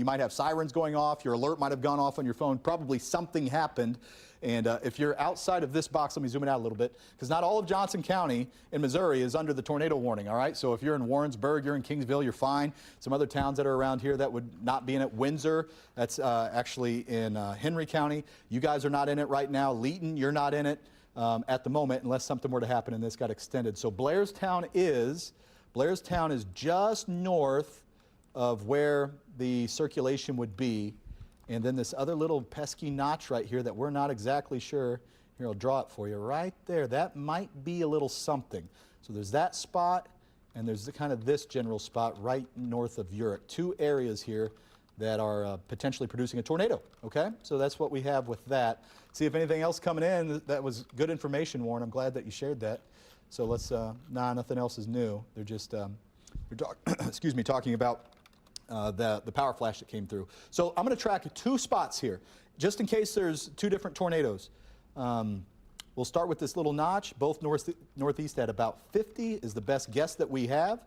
might have sirens going off. Your alert might have gone off on your phone. Probably something happened. And if you're outside of this box, let me zoom it out a little bit, because not all of Johnson County in Missouri is under the tornado warning, all right? So if you're in Warrensburg, you're in Kingsville, you're fine. Some other towns that are around here that would not be in it. Windsor, that's actually in Henry County. You guys are not in it right now. Leeton, you're not in it at the moment, unless something were to happen and this got extended. So Blairstown is just north of where the circulation would be. And then this other little pesky notch right here that we're not exactly sure. Here, I'll draw it for you right there. That might be a little something. So there's that spot, and there's kind of this general spot right north of Urich. Two areas here that are potentially producing a tornado, okay? So that's what we have with that. See if anything else coming in. That was good information, Warren. I'm glad that you shared that. So let's, nothing else is new. They're just, excuse me, talking about the power flash that came through. So I'm going to track two spots here, just in case there's two different tornadoes. We'll start with this little notch, both northeast at about 50 is the best guess that we have.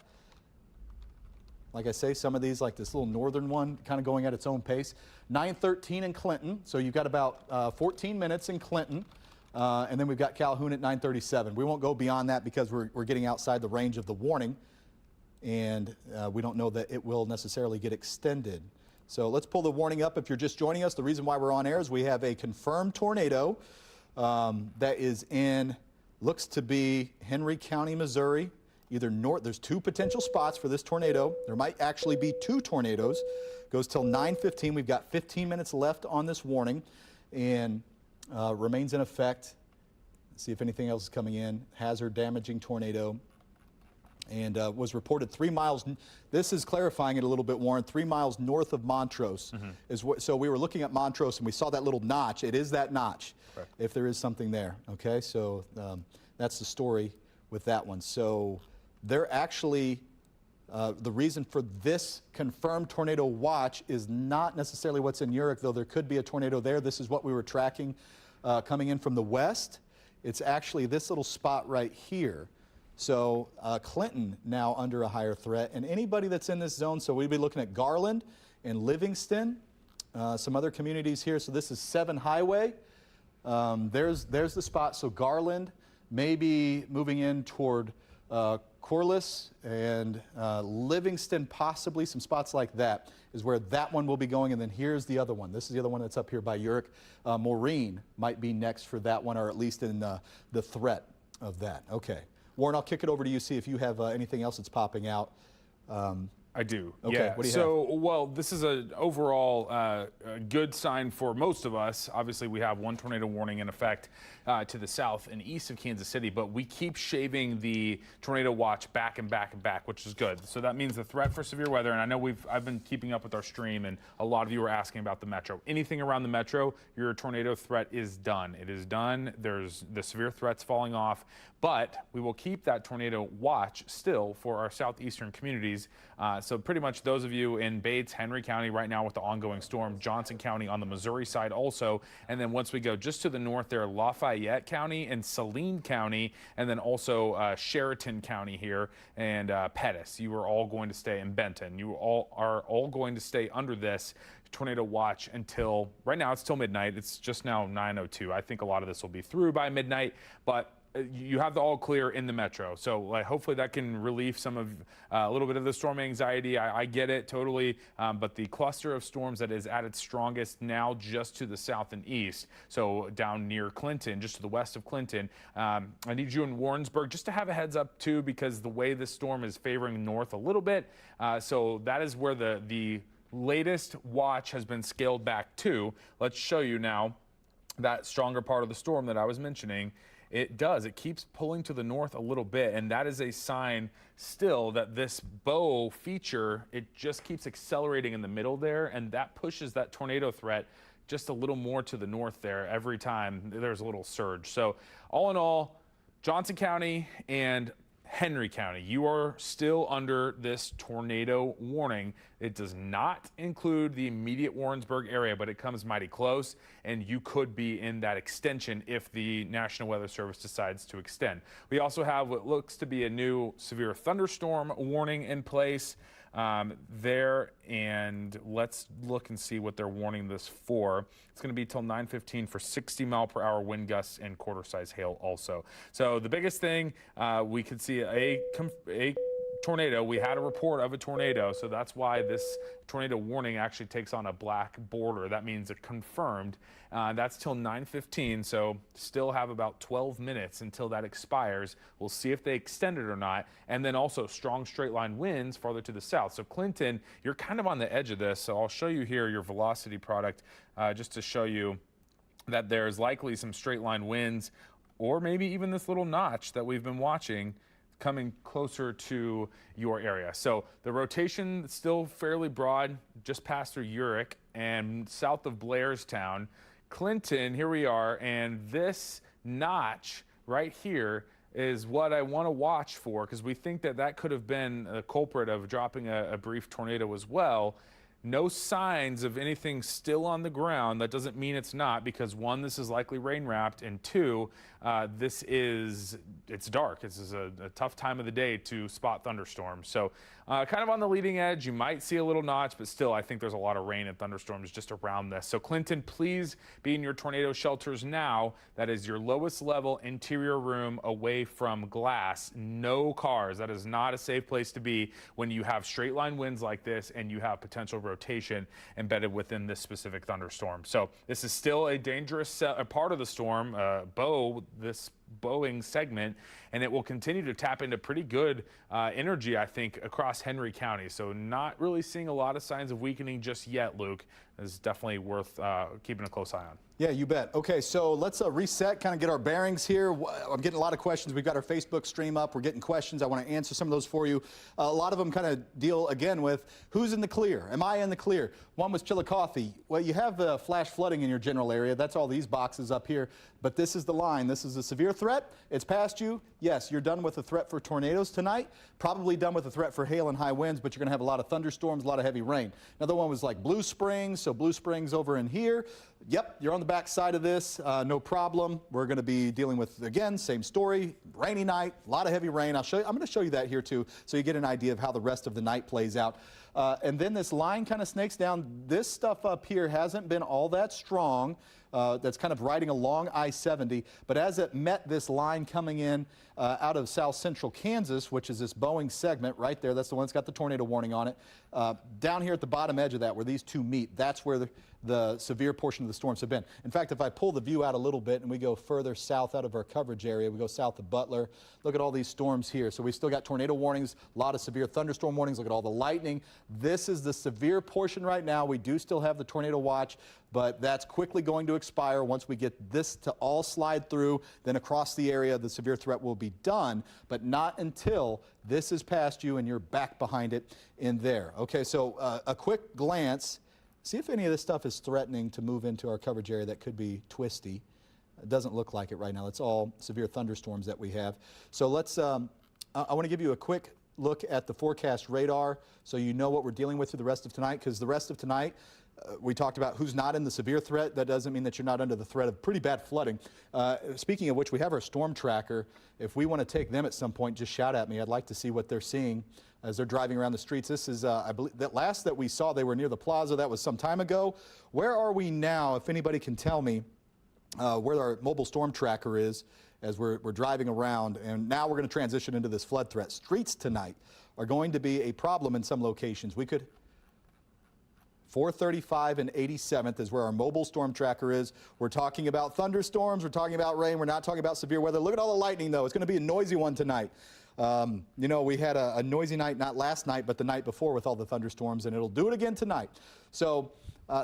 Like I say, some of these, like this little northern one, kind of going at its own pace. 9:13 in Clinton, so you've got about 14 minutes in Clinton. And then we've got Calhoun at 9:37. We won't go beyond that because we're getting outside the range of the warning. And we don't know that it will necessarily get extended. So let's pull the warning up if you're just joining us. The reason why we're on air is we have a confirmed tornado that is looks to be Henry County, Missouri. Either north, there's two potential spots for this tornado. There might actually be two tornadoes. Goes till 9:15. We've got 15 minutes left on this warning and remains in effect. Let's see if anything else is coming in. Hazard damaging tornado. And was reported 3 miles, this is clarifying it a little bit, Warren, 3 miles north of Montrose. So we were looking at Montrose and we saw that little notch. It is that notch, if there is something there, okay? So that's the story with that one. So they're actually, the reason for this confirmed tornado watch is not necessarily what's in Urich, though there could be a tornado there. This is what we were tracking coming in from the west. It's actually this little spot right here. So Clinton now under a higher threat, and anybody that's in this zone, so we'd be looking at Garland and Livingston, some other communities here. So this is 7 Highway. There's the spot. So Garland, maybe moving in toward Corliss, and Livingston, possibly some spots like that is where that one will be going. And then here's the other one. This is the other one that's up here by Urich. Maureen might be next for that one, or at least in the threat of that. Okay. Warren, I'll kick it over to you, see if you have anything else that's popping out. I I do. Okay, Yeah. what do you so, well, this is an overall a good sign for most of us. Obviously, we have one tornado warning in effect to the south and east of Kansas City, but we keep shaving the tornado watch back and back and back, which is good. So that means the threat for severe weather, and I know I've been keeping up with our stream, and a lot of you are asking about the metro. Anything around the metro, your tornado threat is done. It is done. There's the severe threats falling off, but we will keep that tornado watch still for our southeastern communities. So pretty much those of you in Bates, Henry County right now with the ongoing storm, Johnson County on the Missouri side also, and then once we go just to the north there, Lafayette County and Saline County, and then also Sheraton County here and Pettis. You are all going to stay in Benton. You are all going to stay under this tornado watch until, right now it's till midnight. It's just now 9:02. I think a lot of this will be through by midnight, but you have the all clear in the metro. So hopefully that can relieve some of a little bit of the storm anxiety. I get it totally, but the cluster of storms that is at its strongest now just to the south and east, so down near Clinton, just to the west of Clinton. I need you in Warrensburg just to have a heads up too, because the way this storm is favoring north a little bit. So that is where the latest watch has been scaled back to. Let's show you now that stronger part of the storm that I was mentioning. It keeps pulling to the north a little bit, and that is a sign still that this bow feature, it just keeps accelerating in the middle there, and that pushes that tornado threat just a little more to the north there every time there's a little surge. So all in all, Johnson County and Henry County, you are still under this tornado warning. It does not include the immediate Warrensburg area, but it comes mighty close, and you could be in that extension if the National Weather Service decides to extend. We also have what looks to be a new severe thunderstorm warning in place there, and let's look and see what they're warning this for. It's going to be till 9:15 for 60-mile-per-hour wind gusts and quarter-size hail also. So the biggest thing, we could see a tornado. We had a report of a tornado, so that's why this tornado warning actually takes on a black border. That means it confirmed. That's till 9:15, so still have about 12 minutes until that expires. We'll see if they extend it or not. And then also strong straight line winds farther to the south. So Clinton, you're kind of on the edge of this. So I'll show you here your velocity product just to show you that there's likely some straight line winds, or maybe even this little notch that we've been watching coming closer to your area. So the rotation is still fairly broad, just past through Urick and south of Blairstown. Clinton, here we are, and this notch right here is what I want to watch for, because we think that that could have been a culprit of dropping a brief tornado as well. No signs of anything still on the ground. That doesn't mean it's not, because one, this is likely rain wrapped, and two, it's dark. This is a tough time of the day to spot thunderstorms. So kind of on the leading edge, you might see a little notch, but still I think there's a lot of rain and thunderstorms just around this. So Clinton, please be in your tornado shelters now. That is your lowest level interior room away from glass. No cars. That is not a safe place to be when you have straight line winds like this and you have potential rotation embedded within this specific thunderstorm. So this is still a dangerous part of the storm, this Boeing segment, and it will continue to tap into pretty good energy, I think, across Henry County. So not really seeing a lot of signs of weakening just yet, Luke. Is definitely worth keeping a close eye on. Yeah, you bet. Okay, so let's reset, kind of get our bearings here. I'm getting a lot of questions. We've got our Facebook stream up. We're getting questions. I want to answer some of those for you. A lot of them kind of deal, again, with who's in the clear? Am I in the clear? One was Chillicothe. Well, you have flash flooding in your general area. That's all these boxes up here. But this is the line. This is a severe threat. It's past you. Yes, you're done with the threat for tornadoes tonight. Probably done with the threat for hail and high winds, but you're going to have a lot of thunderstorms, a lot of heavy rain. Another one was like Blue Springs. So Blue Springs over in here. Yep, you're on the back side of this, no problem. We're going to be dealing with, again, same story, rainy night, a lot of heavy rain. I'm going to show you that here too, so you get an idea of how the rest of the night plays out. And then this line kind of snakes down. This stuff up here hasn't been all that strong. That's kind of riding along I-70, but as it met this line coming in, out of south central Kansas, which is this Boeing segment right there. That's the one that's got the tornado warning on it. Down here at the bottom edge of that, where these two meet, that's where the severe portion of the storms have been. In fact, if I pull the view out a little bit and we go further south out of our coverage area, we go south of Butler, look at all these storms here. So we still got tornado warnings, a lot of severe thunderstorm warnings. Look at all the lightning. This is the severe portion right now. We do still have the tornado watch, but that's quickly going to expire once we get this to all slide through. Then across the area, the severe threat will be done, but not until this is past you and you're back behind it in there. Okay, so a quick glance. See if any of this stuff is threatening to move into our coverage area that could be twisty. It doesn't look like it right now. It's all severe thunderstorms that we have. So let's, I want to give you a quick look at the forecast radar so you know what we're dealing with through the rest of tonight, because the rest of tonight, we talked about who's not in the severe threat. That doesn't mean that you're not under the threat of pretty bad flooding. Speaking of which, we have our storm tracker. If we want to take them at some point, just shout at me. I'd like to see what they're seeing as they're driving around the streets. This is, I believe, that last that we saw, they were near the plaza. That was some time ago. Where are we now, if anybody can tell me where our mobile storm tracker is as we're driving around? And now we're going to transition into this flood threat. Streets tonight are going to be a problem in some locations. We could 435 and 87th is where our mobile storm tracker is. We're talking about thunderstorms. We're talking about rain. We're not talking about severe weather. Look at all the lightning, though. It's going to be a noisy one tonight. You know, we had a noisy night, not last night, but the night before with all the thunderstorms, and it'll do it again tonight. So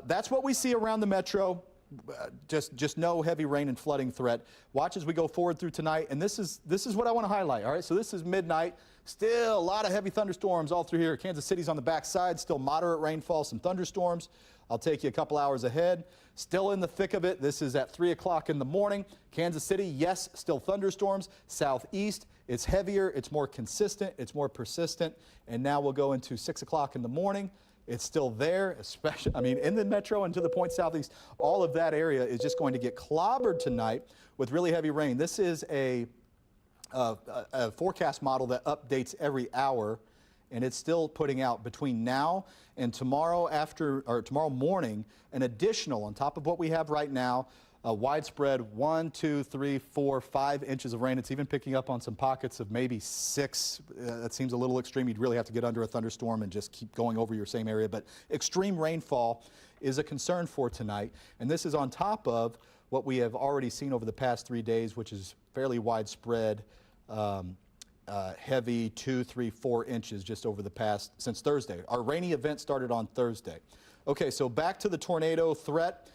that's what we see around the metro. Just no heavy rain and flooding threat. Watch as we go forward through tonight, and this is what I want to highlight. All right, so this is midnight. Still a lot of heavy thunderstorms all through here. Kansas City's on the backside. Still moderate rainfall, some thunderstorms. I'll take you a couple hours ahead. Still in the thick of it. This is at 3 o'clock in the morning. Kansas City, yes, still thunderstorms. Southeast, it's heavier, it's more consistent, it's more persistent. And now we'll go into 6 o'clock in the morning. It's still there, especially, I mean, in the metro and to the point southeast. All of that area is just going to get clobbered tonight with really heavy rain. This is a forecast model that updates every hour, and it's still putting out between now and tomorrow tomorrow morning an additional, on top of what we have right now, a widespread 1, 2, 3, 4, 5 inches of rain. It's even picking up on some pockets of maybe 6. That seems a little extreme. You'd really have to get under a thunderstorm and just keep going over your same area. But extreme rainfall is a concern for tonight. And this is on top of what we have already seen over the past 3 days, which is fairly widespread, heavy 2, 3, 4 inches just over the past, since Thursday. Our rainy event started on Thursday. Okay, so back to the tornado threat.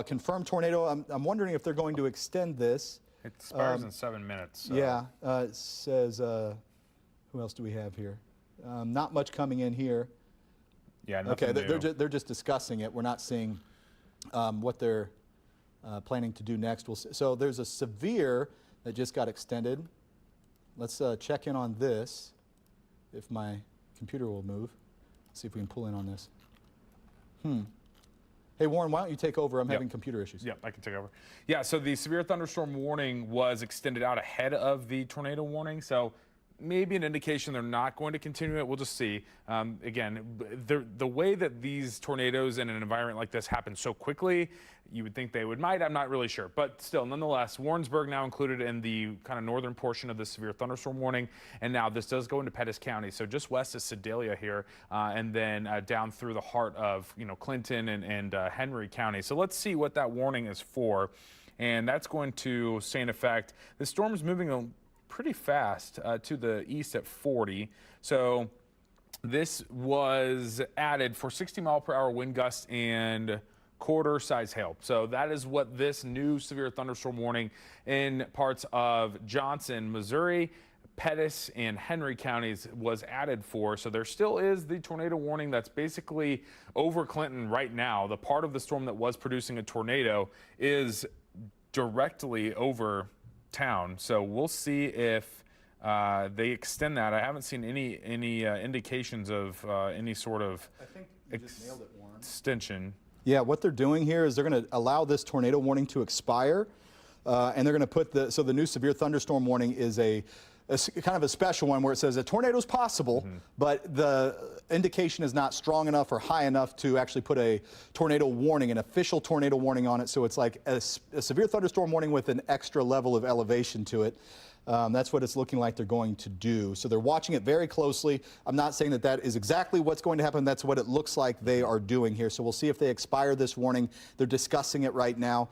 Confirmed tornado. I'm wondering if they're going to extend this. It expires in 7 minutes. So. Yeah, it says, who else do we have here? Not much coming in here. Yeah, nothing okay, new. they're just discussing it. We're not seeing what they're planning to do next. We'll see. So there's a severe that just got extended. Let's check in on this, if my computer will move. See if we can pull in on this. Hey, Warren, why don't you take over? I'm having computer issues. Yep, I can take over. Yeah, so the severe thunderstorm warning was extended out ahead of the tornado warning. So maybe an indication they're not going to continue it. We'll just see. Again, the way that these tornadoes in an environment like this happen so quickly, you would think they might. I'm not really sure. But still, nonetheless, Warrensburg now included in the kind of northern portion of the severe thunderstorm warning. And now this does go into Pettis County, so just west of Sedalia here, and then down through the heart of Clinton and Henry County. So let's see what that warning is for. And that's going to stay in effect. The storm is moving pretty fast to the east at 40. So this was added for 60-mile-per-hour wind gusts and quarter-size hail. So that is what this new severe thunderstorm warning in parts of Johnson, Missouri, Pettis, and Henry counties was added for. So there still is the tornado warning that's basically over Clinton right now. The part of the storm that was producing a tornado is directly over town. So we'll see if they extend that. I haven't seen any indications of any sort of I think you just nailed it, Warren. Extension. Yeah, what they're doing here is they're going to allow this tornado warning to expire, and they're going to put so the new severe thunderstorm warning is a kind of a special one where it says a tornado is possible, but the indication is not strong enough or high enough to actually put a tornado warning, an official tornado warning on it. So it's like a severe thunderstorm warning with an extra level of elevation to it. That's what it's looking like they're going to do. So they're watching it very closely. I'm not saying that that is exactly what's going to happen. That's what it looks like they are doing here. So we'll see if they expire this warning. They're discussing it right now.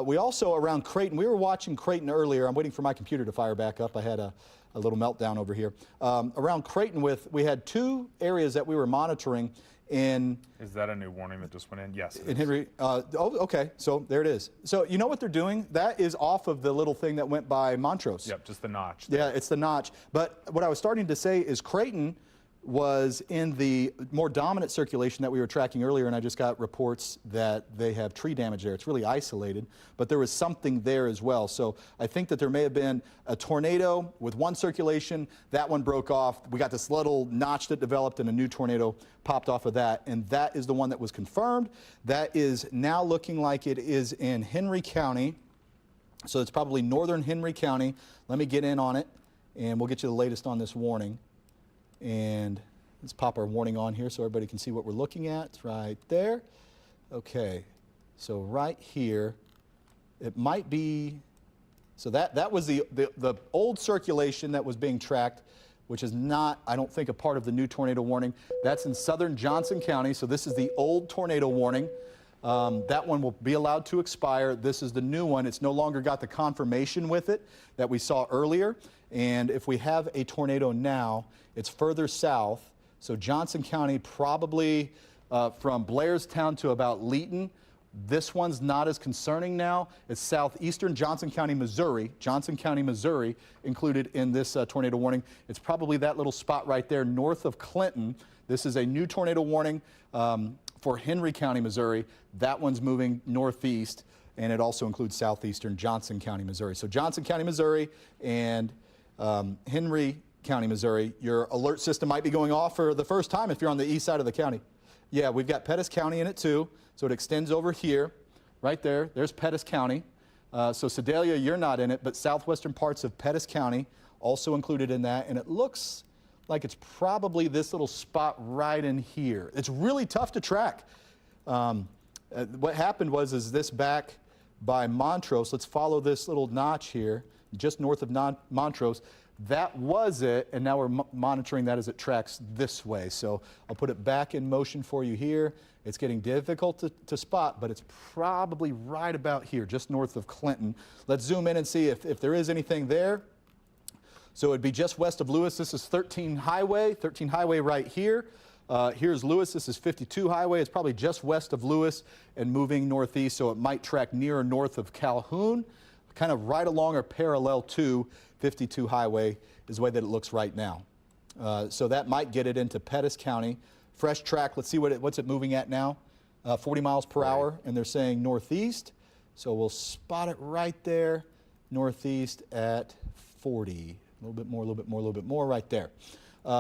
We also, around Creighton, we were watching Creighton earlier. I'm waiting for my computer to fire back up. I had a little meltdown over here. Around Creighton, we had 2 areas that we were monitoring. Is that a new warning that just went in? Yes. In Henry, okay, so there it is. So you know what they're doing? That is off of the little thing that went by Montrose. Yep, just the notch. Yeah, it's the notch. But what I was starting to say is Creighton was in the more dominant circulation that we were tracking earlier, and I just got reports that they have tree damage there. It's really isolated, but there was something there as well. So I think that there may have been a tornado with one circulation. That one broke off. We got this little notch that developed, and a new tornado popped off of that, and that is the one that was confirmed. That is now looking like it is in Henry County. So it's probably northern Henry County. Let me get in on it, and we'll get you the latest on this warning. And let's pop our warning on here so everybody can see what we're looking at. It's right there. Okay, so right here, it might be, so that was the old circulation that was being tracked, which is not, I don't think, a part of the new tornado warning. That's in southern Johnson County, so this is the old tornado warning. That one will be allowed to expire. This is the new one. It's no longer got the confirmation with it that we saw earlier. And if we have a tornado now, it's further south. So Johnson County, probably from Blairstown to about Leeton. This one's not as concerning now. It's southeastern Johnson County, Missouri. Johnson County, Missouri, included in this tornado warning. It's probably that little spot right there north of Clinton. This is a new tornado warning for Henry County, Missouri. That one's moving northeast, and it also includes southeastern Johnson County, Missouri. So Johnson County, Missouri, and Henry County, Missouri, your alert system might be going off for the first time if you're on the east side of the county. Yeah, we've got Pettis County in it too, so it extends over here, right there. There's Pettis County. So Sedalia, you're not in it, but southwestern parts of Pettis County also included in that, and it looks like it's probably this little spot right in here. It's really tough to track. What happened is this back by Montrose, let's follow this little notch here, just north of Montrose. That was it, and now we're monitoring that as it tracks this way. So I'll put it back in motion for you here. It's getting difficult to spot, but it's probably right about here, just north of Clinton. Let's zoom in and see if there is anything there. So it'd be just west of Lewis. This is 13 Highway right here. Here's Lewis. This is 52 Highway. It's probably just west of Lewis and moving northeast, so it might track near or north of Calhoun, kind of right along or parallel to 52 Highway is the way that it looks right now. So that might get it into Pettis County. Fresh track, let's see what's it moving at now. 40 miles per hour, and they're saying northeast. So we'll spot it right there, northeast at 40. A little bit more, a little bit more, a little bit more right there.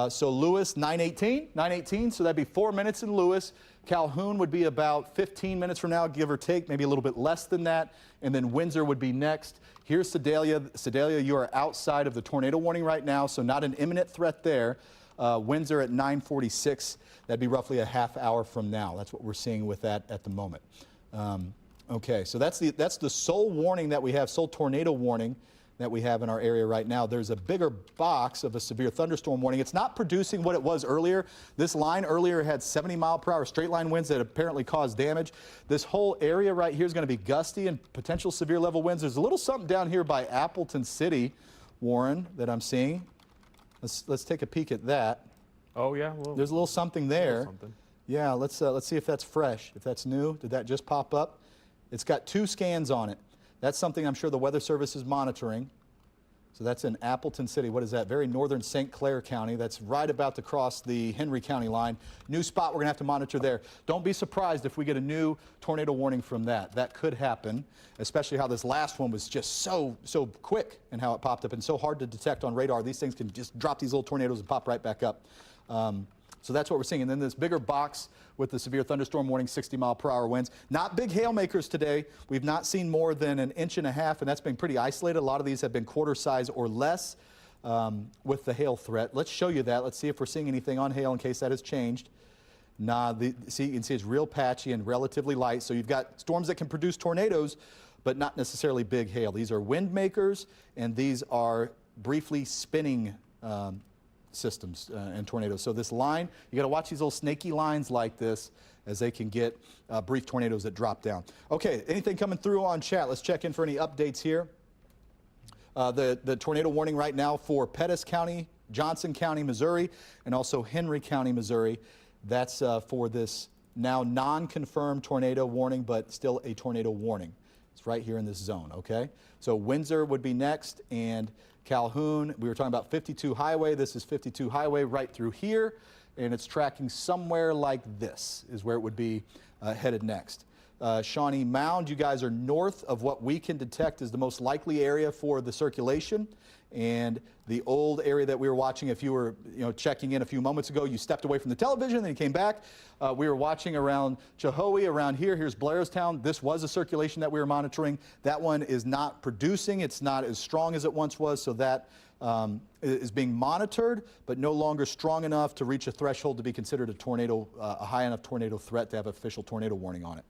So Lewis, 918, so that'd be 4 minutes in Lewis. Calhoun would be about 15 minutes from now, give or take, maybe a little bit less than that. And then Windsor would be next. Here's Sedalia. Sedalia, you are outside of the tornado warning right now, so not an imminent threat there. Windsor at 9:46, that'd be roughly a half hour from now. That's what we're seeing with that at the moment. Okay, so that's the sole warning that we have, sole tornado warning that we have in our area right now. There's a bigger box of a severe thunderstorm warning. It's not producing what it was earlier. This line earlier had 70-mile-per-hour straight line winds that apparently caused damage. This whole area right here is going to be gusty and potential severe level winds. There's a little something down here by Appleton City, Warren, that I'm seeing. Let's take a peek at that. Oh yeah, there's a little something there. Something. Yeah, let's see if that's fresh, if that's new. Did that just pop up? It's got 2 scans on it. That's something I'm sure the Weather Service is monitoring. So that's in Appleton City. What is that? Very northern St. Clair County. That's right about to cross the Henry County line. New spot we're going to have to monitor there. Don't be surprised if we get a new tornado warning from that. That could happen, especially how this last one was just so quick and how it popped up and so hard to detect on radar. These things can just drop these little tornadoes and pop right back up. So that's what we're seeing. And then this bigger box with the severe thunderstorm warning, 60-mile-per-hour winds. Not big hail makers today. We've not seen more than 1.5 inches, and that's been pretty isolated. A lot of these have been quarter size or less with the hail threat. Let's show you that. Let's see if we're seeing anything on hail in case that has changed. Nah, see, you can see it's real patchy and relatively light. So you've got storms that can produce tornadoes, but not necessarily big hail. These are wind makers, and these are briefly spinning systems and tornadoes. So this line, you got to watch these little snaky lines like this as they can get brief tornadoes that drop down. Okay, anything coming through on chat? Let's check in for any updates here. The tornado warning right now for Pettis County, Johnson County, Missouri, and also Henry County, Missouri. That's for this now non-confirmed tornado warning, but still a tornado warning. It's right here in this zone, okay? So Windsor would be next, and Calhoun. We were talking about 52 Highway. This is 52 Highway right through here, and it's tracking somewhere like this is where it would be headed next. Shawnee Mound, you guys are north of what we can detect is the most likely area for the circulation. And the old area that we were watching, if you were checking in a few moments ago, you stepped away from the television, then you came back. We were watching around Chilhowee, around here. Here's Blairstown. This was a circulation that we were monitoring. That one is not producing. It's not as strong as it once was, so that is being monitored, but no longer strong enough to reach a threshold to be considered a tornado, a high enough tornado threat to have official tornado warning on it.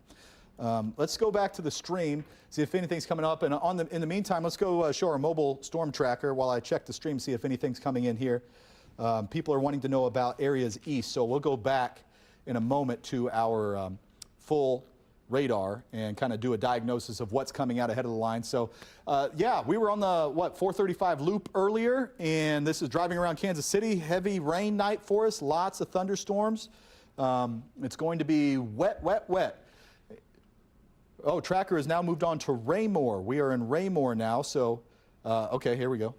Let's go back to the stream, see if anything's coming up. And in the meantime, let's go show our mobile storm tracker while I check the stream, see if anything's coming in here. People are wanting to know about areas east, so we'll go back in a moment to our full radar and kind of do a diagnosis of what's coming out ahead of the line. So, yeah, we were on the, 435 loop earlier, and this is driving around Kansas City. Heavy rain night for us, lots of thunderstorms. It's going to be wet, wet, wet. Oh, tracker has now moved on to Raymore. We are in Raymore now, so, okay, here we go.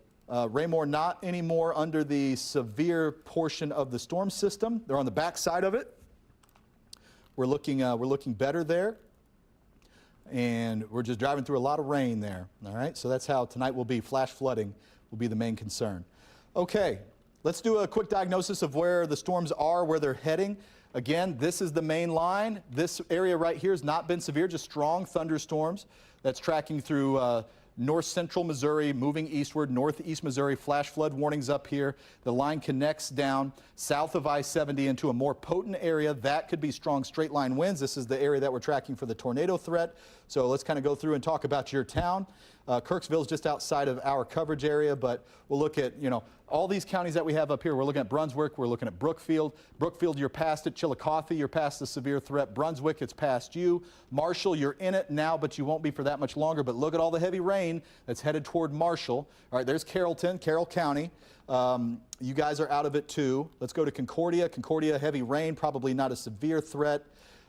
Raymore not anymore under the severe portion of the storm system. They're on the back side of it. We're looking better there. And we're just driving through a lot of rain there, all right? So that's how tonight will be. Flash flooding will be the main concern. Okay, let's do a quick diagnosis of where the storms are, where they're heading. Again, this is the main line. This area right here has not been severe, just strong thunderstorms. That's tracking through north central Missouri, moving eastward, northeast Missouri, flash flood warnings up here. The line connects down south of I-70 into a more potent area. That could be strong straight line winds. This is the area that we're tracking for the tornado threat. So let's kind of go through and talk about your town. Kirksville is just outside of our coverage area, but we'll look at, all these counties that we have up here. We're looking at Brunswick, we're looking at Brookfield. Brookfield, you're past it. Chillicothe, you're past the severe threat. Brunswick, it's past you. Marshall, you're in it now, but you won't be for that much longer. But look at all the heavy rain that's headed toward Marshall. All right, there's Carrollton, Carroll County. You guys are out of it too. Let's go to Concordia. Concordia, heavy rain, probably not a severe threat.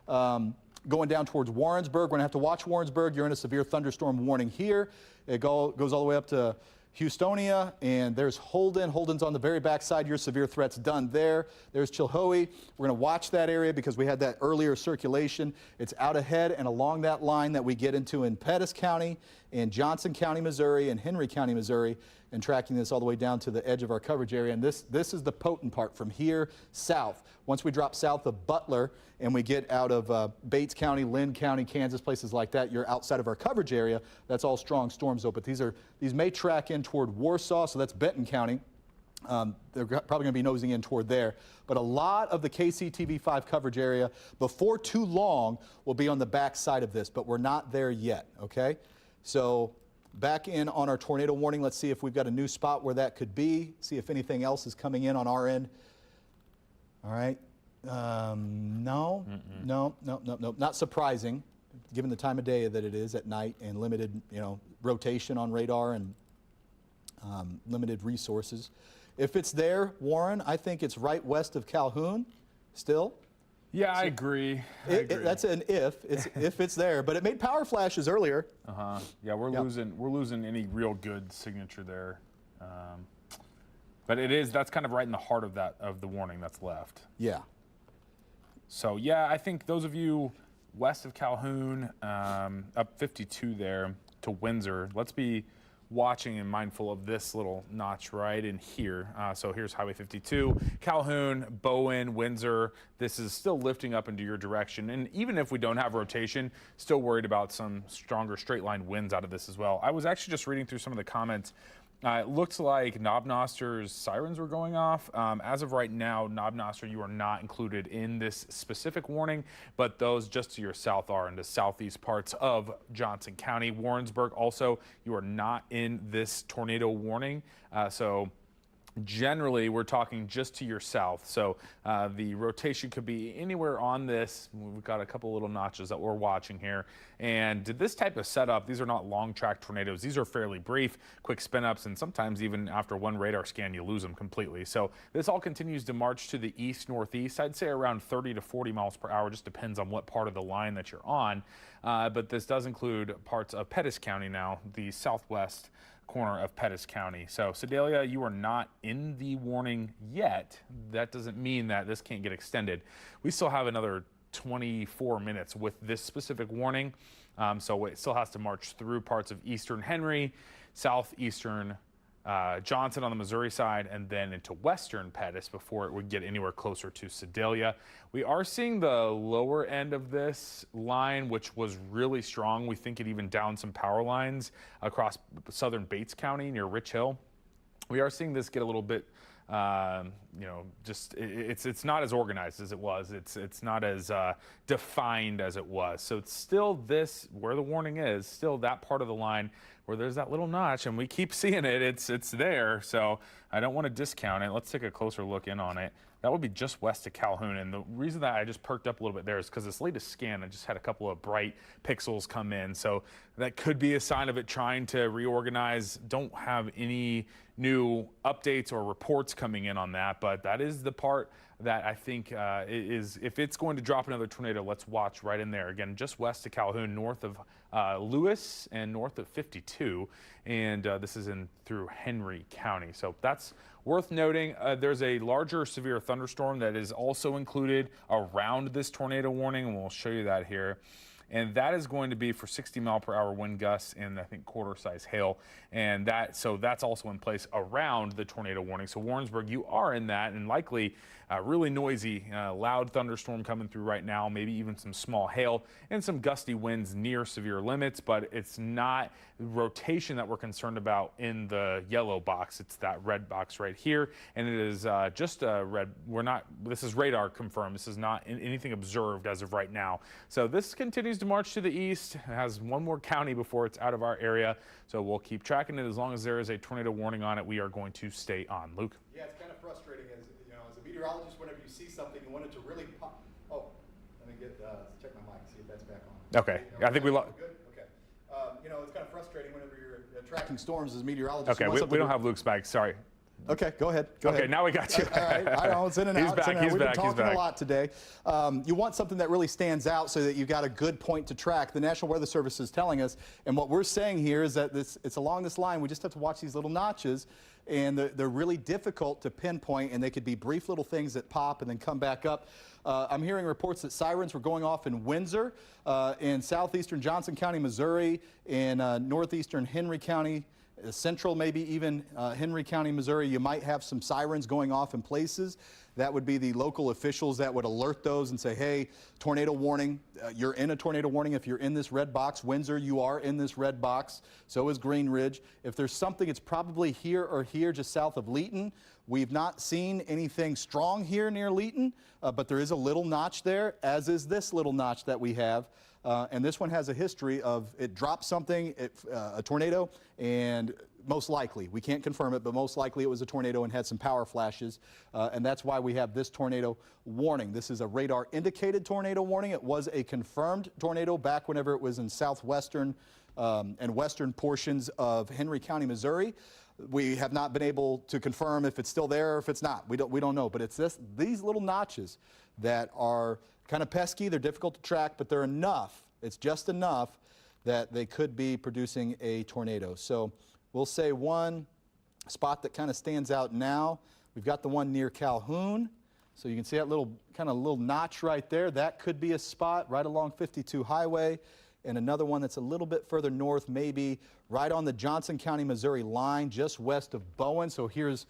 Going down towards Warrensburg, we're going to have to watch Warrensburg. You're in a severe thunderstorm warning here. It goes all the way up to Houstonia, and there's Holden. Holden's on the very back side. Your severe threat's done there. There's Chilhowee. We're going to watch that area because we had that earlier circulation. It's out ahead and along that line that we get into in Pettis County, in Johnson County, Missouri, and Henry County, Missouri, and tracking this all the way down to the edge of our coverage area. And this is the potent part from here south. Once we drop south of Butler and we get out of Bates County, Lynn County, Kansas, places like that, you're outside of our coverage area. That's all strong storms, though. But these may track in toward Warsaw, so that's Benton County. They're probably going to be nosing in toward there. But a lot of the KCTV5 coverage area, before too long, will be on the back side of this. But we're not there yet, okay? So back in on our tornado warning. Let's see if we've got a new spot where that could be. See if anything else is coming in on our end. All right. No, not surprising, given the time of day that it is at night and limited, rotation on radar and limited resources. If it's there, Warren, I think it's right west of Calhoun still. Yeah, I agree. That's an if. If it's there, but it made power flashes earlier. Yeah, we're losing any real good signature there. But that's kind of right in the heart of the warning that's left. Yeah. So yeah, I think those of you west of Calhoun, up 52 there to Windsor, let's be watching and mindful of this little notch right in here. So here's Highway 52, Calhoun, Bowen, Windsor. This is still lifting up into your direction. And even if we don't have rotation, still worried about some stronger straight line winds out of this as well. I was actually just reading through some of the comments It looks like Knob Noster's sirens were going off. As of right now, Knob Noster, you are not included in this specific warning, but those just to your south are in the southeast parts of Johnson County. Warrensburg also, you are not in this tornado warning. So generally, we're talking just to your south. So the rotation could be anywhere on this. We've got a couple little notches that we're watching here. And this type of setup, these are not long track tornadoes. These are fairly brief, quick spin ups, and sometimes even after one radar scan, you lose them completely. So this all continues to march to the east northeast. I'd say around 30 to 40 miles per hour. Just depends on what part of the line that you're on. But this does include parts of Pettis County now, the southwest corner of Pettis County. So Sedalia, you are not in the warning yet. That doesn't mean that this can't get extended. We still have another 24 minutes with this specific warning. So it still has to march through parts of eastern Henry, southeastern Johnson on the Missouri side, and then into western Pettis before it would get anywhere closer to Sedalia. We are seeing the lower end of this line, which was really strong. We think it even downed some power lines across southern Bates County near Rich Hill. We are seeing this get a little bit, just it's not as organized as it was. It's not as defined as it was. So it's still this, where the warning is, still that part of the line where there's that little notch, and we keep seeing it. It's there, so I don't want to discount it. Let's take a closer look in on it. That would be just west of Calhoun, and the reason that I just perked up a little bit there is because this latest scan, I just had a couple of bright pixels come in, so that could be a sign of it trying to reorganize. Don't have any new updates or reports coming in on that, but that is the part that I think is, if it's going to drop another tornado, let's watch right in there. Again, just west of Calhoun, north of Lewis and north of 52, and this is in through Henry County. So that's worth noting. There's a larger severe thunderstorm that is also included around this tornado warning, and we'll show you that here. And that is going to be for 60-mile-per-hour wind gusts and I think quarter-size hail, and that's also in place around the tornado warning. So Warrensburg, you are in that, and likely really noisy, loud thunderstorm coming through right now. Maybe even some small hail and some gusty winds near severe limits, but it's not rotation that we're concerned about in the yellow box. It's that red box right here, and it is just a red. This is radar confirmed. This is not anything observed as of right now. So this continues to march to the east. It has one more county before it's out of our area, so we'll keep tracking it. As long as there is a tornado warning on it, we are going to stay on. Luke? Yeah, it's kind of frustrating as a meteorologist, whenever you see something, you want it to really pop. Oh, let me check my mic, see if that's back on. Okay, I think we lost. Good. Okay. It's kind of frustrating whenever you're tracking storms as meteorologists. Okay, we don't have Luke's back. Sorry. Okay, go ahead. Go ahead. Okay, now we got you. All right, I know, it's in and out. He's back. We've been talking a lot today. You want something that really stands out so that you've got a good point to track. The National Weather Service is telling us, and what we're saying here is that it's along this line. We just have to watch these little notches, and they're really difficult to pinpoint, and they could be brief little things that pop and then come back up. I'm hearing reports that sirens were going off in Windsor, in southeastern Johnson County, Missouri, in northeastern Henry County, central, maybe even Henry County, Missouri. You might have some sirens going off in places. That would be the local officials that would alert those and say, hey, tornado warning. You're in a tornado warning if you're in this red box. Windsor, you are in this red box. So is Green Ridge. If there's something, it's probably here or here just south of Leeton. We've not seen anything strong here near Leeton, but there is a little notch there, as is this little notch that we have. And this one has a history of it dropped something, a tornado, and most likely, we can't confirm it, but most likely it was a tornado and had some power flashes. And that's why we have this tornado warning. This is a radar indicated tornado warning. It was a confirmed tornado back whenever it was in southwestern and western portions of Henry County, Missouri. We have not been able to confirm if it's still there or if it's not. We don't know, but it's these little notches that are kind of pesky. They're difficult to track, but they're enough. It's just enough that they could be producing a tornado. So we'll say one spot that kind of stands out now. We've got the one near Calhoun. So you can see that little notch right there. That could be a spot right along 52 Highway. And another one that's a little bit further north, maybe right on the Johnson County, Missouri line, just west of Bowen. So here's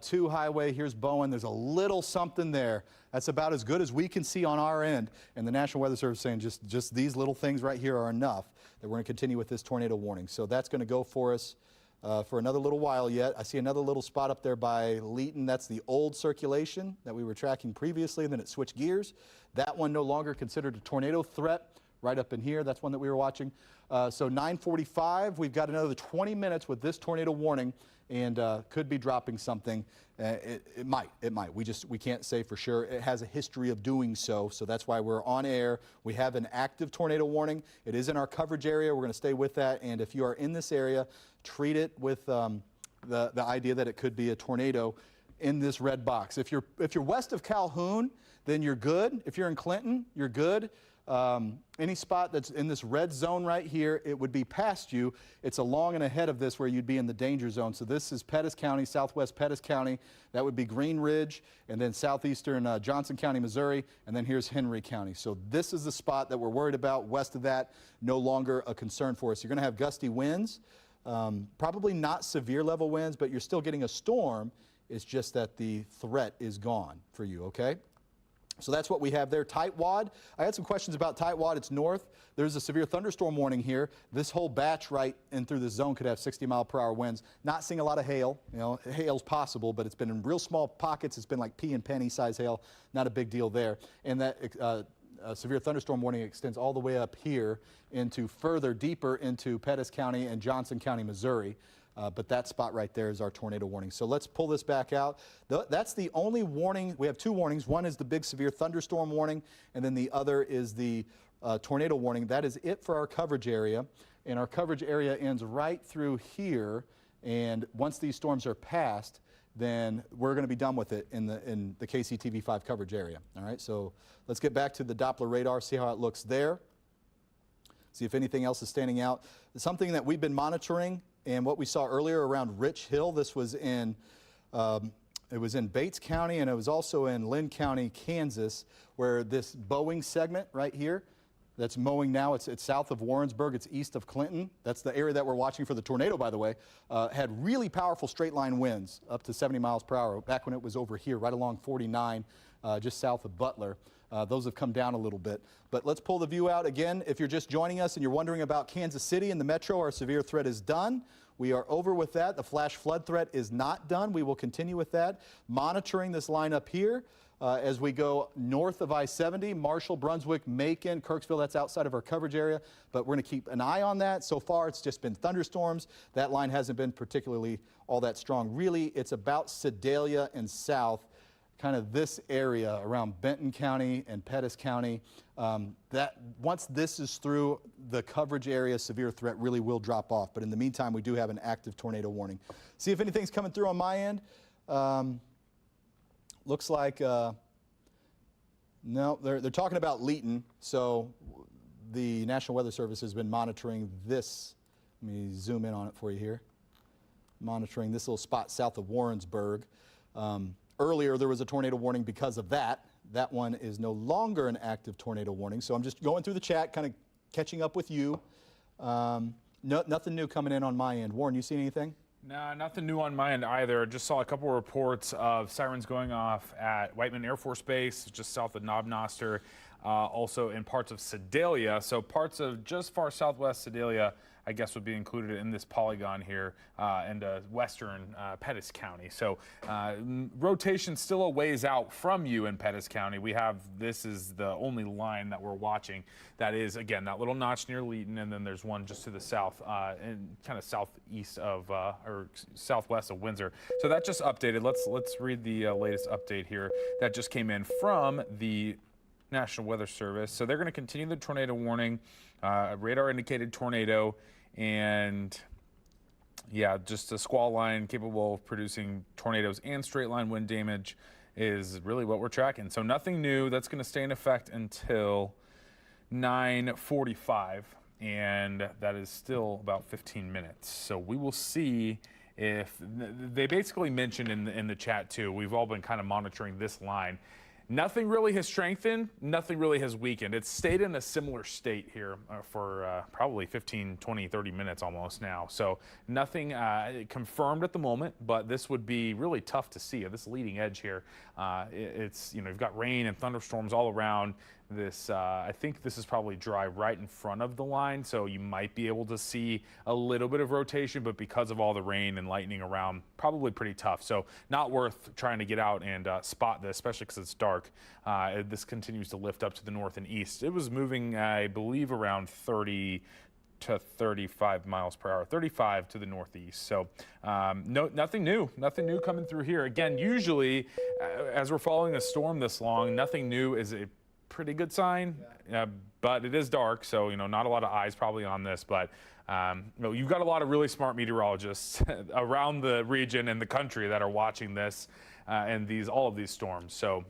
2 Highway, here's Bowen. There's a little something there. That's about as good as we can see on our end. And the National Weather Service is saying just these little things right here are enough that we're going to continue with this tornado warning. So that's going to go for us for another little while yet. I see another little spot up there by Leeton. That's the old circulation that we were tracking previously, and then it switched gears. That one no longer considered a tornado threat. Right up in here, that's one that we were watching. So 9:45, we've got another 20 minutes with this tornado warning, and could be dropping something. It might. We can't say for sure. It has a history of doing so, so that's why we're on air. We have an active tornado warning. It is in our coverage area. We're going to stay with that, and if you are in this area, treat it with the idea that it could be a tornado in this red box. If you're west of Calhoun, then you're good. If you're in Clinton, you're good. Any spot that's in this red zone right here, it would be past you. It's along and ahead of this where you'd be in the danger zone. So this is Pettis County, southwest Pettis County. That would be Green Ridge, and then southeastern Johnson County, Missouri, and then here's Henry County. So this is the spot that we're worried about. West of that, no longer a concern for us. You're going to have gusty winds, probably not severe level winds, but you're still getting a storm. It's just that the threat is gone for you, okay? So that's what we have there. Tightwad. I had some questions about Tightwad. It's north. There's a severe thunderstorm warning here. This whole batch right in through this zone could have 60-mile-per-hour winds. Not seeing a lot of hail. You know, hail's possible, but it's been in real small pockets. It's been like pea and penny size hail. Not a big deal there. And that severe thunderstorm warning extends all the way up here into further deeper into Pettis County and Johnson County, Missouri. But that spot right there is our tornado warning. So let's pull this back out. That's the only warning. We have two warnings. One is the big severe thunderstorm warning, and then the other is the tornado warning. That is it for our coverage area. And our coverage area ends right through here. And once these storms are passed, then we're going to be done with it in the KCTV5 coverage area. All right, so let's get back to the Doppler radar, see how it looks there. See if anything else is standing out. Something that we've been monitoring, and what we saw earlier around Rich Hill, this was in, it was in Bates County, and it was also in Lynn County, Kansas, where this Boeing segment right here, that's mowing now, it's south of Warrensburg, it's east of Clinton. That's the area that we're watching for the tornado, by the way. Had really powerful straight line winds, up to 70 miles per hour, back when it was over here, right along 49, just south of Butler. Those have come down a little bit. But let's pull the view out again. If you're just joining us and you're wondering about Kansas City and the metro, our severe threat is done. We are over with that. The flash flood threat is not done. We will continue with that. Monitoring this line up here as we go north of I-70, Marshall, Brunswick, Macon, Kirksville, that's outside of our coverage area. But we're going to keep an eye on that. So far, it's just been thunderstorms. That line hasn't been particularly all that strong. Really, it's about Sedalia and south, kind of this area around Benton County and Pettis County. That once this is through, the coverage area severe threat really will drop off. But in the meantime, we do have an active tornado warning. See if anything's coming through on my end. Looks like no, they're talking about Leeton. So the National Weather Service has been monitoring this. Let me zoom in on it for you here. Monitoring this little spot south of Warrensburg. Earlier, there was a tornado warning because of that. That one is no longer an active tornado warning. So I'm just going through the chat, kind of catching up with you. Nothing new coming in on my end. Warren, you seen anything? No, nothing new on my end either. Just saw a couple of reports of sirens going off at Whiteman Air Force Base, just south of Knob Noster, also in parts of Sedalia. So parts of just far southwest Sedalia, I guess, would be included in this polygon here, and western Pettis County. So rotation still a ways out from you in Pettis County. We have, this is the only line that we're watching. That is, again, that little notch near Leeton, and then there's one just to the south, and kind of southeast of, or southwest of Windsor. So that just updated. Let's read the latest update here that just came in from the National Weather Service. So they're going to continue the tornado warning, radar indicated tornado, and yeah, just a squall line capable of producing tornadoes and straight line wind damage is really what we're tracking. So nothing new. That's going to stay in effect until 9:45, and that is still about 15 minutes. So we will see if they basically mentioned in the chat too. We've all been kind of monitoring this line. Nothing really has strengthened, nothing really has weakened. It's stayed in a similar state here for probably 15, 20, 30 minutes almost now. So nothing confirmed at the moment, but this would be really tough to see. This leading edge here, it's, you know, you've got rain and thunderstorms all around. this, I think this is probably dry right in front of the line, so you might be able to see a little bit of rotation, but because of all the rain and lightning around, probably pretty tough. So not worth trying to get out and spot this, especially because it's dark. This continues to lift up to the north and east. It was moving, I believe, around 30 to 35 miles per hour, 35 to the northeast. So nothing new coming through here. Again, usually as we're following a storm this long, nothing new is a pretty good sign, but it is dark, so not a lot of eyes probably on this, but you've got a lot of really smart meteorologists around the region and the country that are watching this and all of these storms. So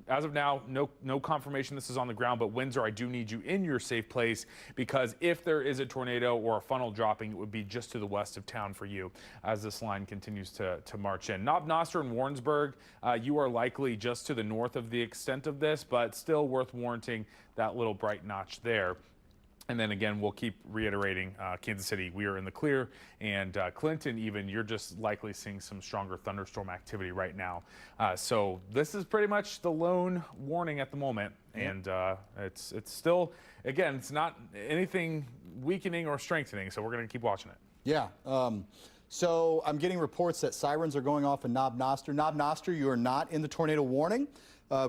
as of now, no confirmation this is on the ground, but Windsor, I do need you in your safe place, because if there is a tornado or a funnel dropping, it would be just to the west of town for you as this line continues to march in. Knob Noster and Warrensburg, you are likely just to the north of the extent of this, but still worth warranting that little bright notch there. And then again, we'll keep reiterating Kansas City, we are in the clear, and Clinton even, you're just likely seeing some stronger thunderstorm activity right now. So this is pretty much the lone warning at the moment, and it's still, again, it's not anything weakening or strengthening, so we're going to keep watching it. Yeah. So I'm getting reports that sirens are going off in Knob Noster. Knob Noster, you are not in the tornado warning.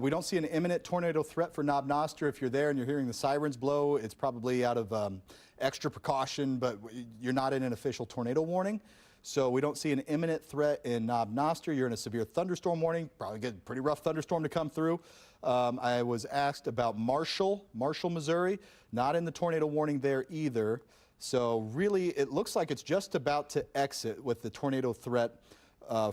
We don't see an imminent tornado threat for Knob Noster. If you're there and you're hearing the sirens blow, it's probably out of extra precaution, but you're not in an official tornado warning. So we don't see an imminent threat in Knob Noster. You're in a severe thunderstorm warning. Probably get a pretty rough thunderstorm to come through. I was asked about Marshall, Missouri. Not in the tornado warning there either. So really, it looks like it's just about to exit with the tornado threat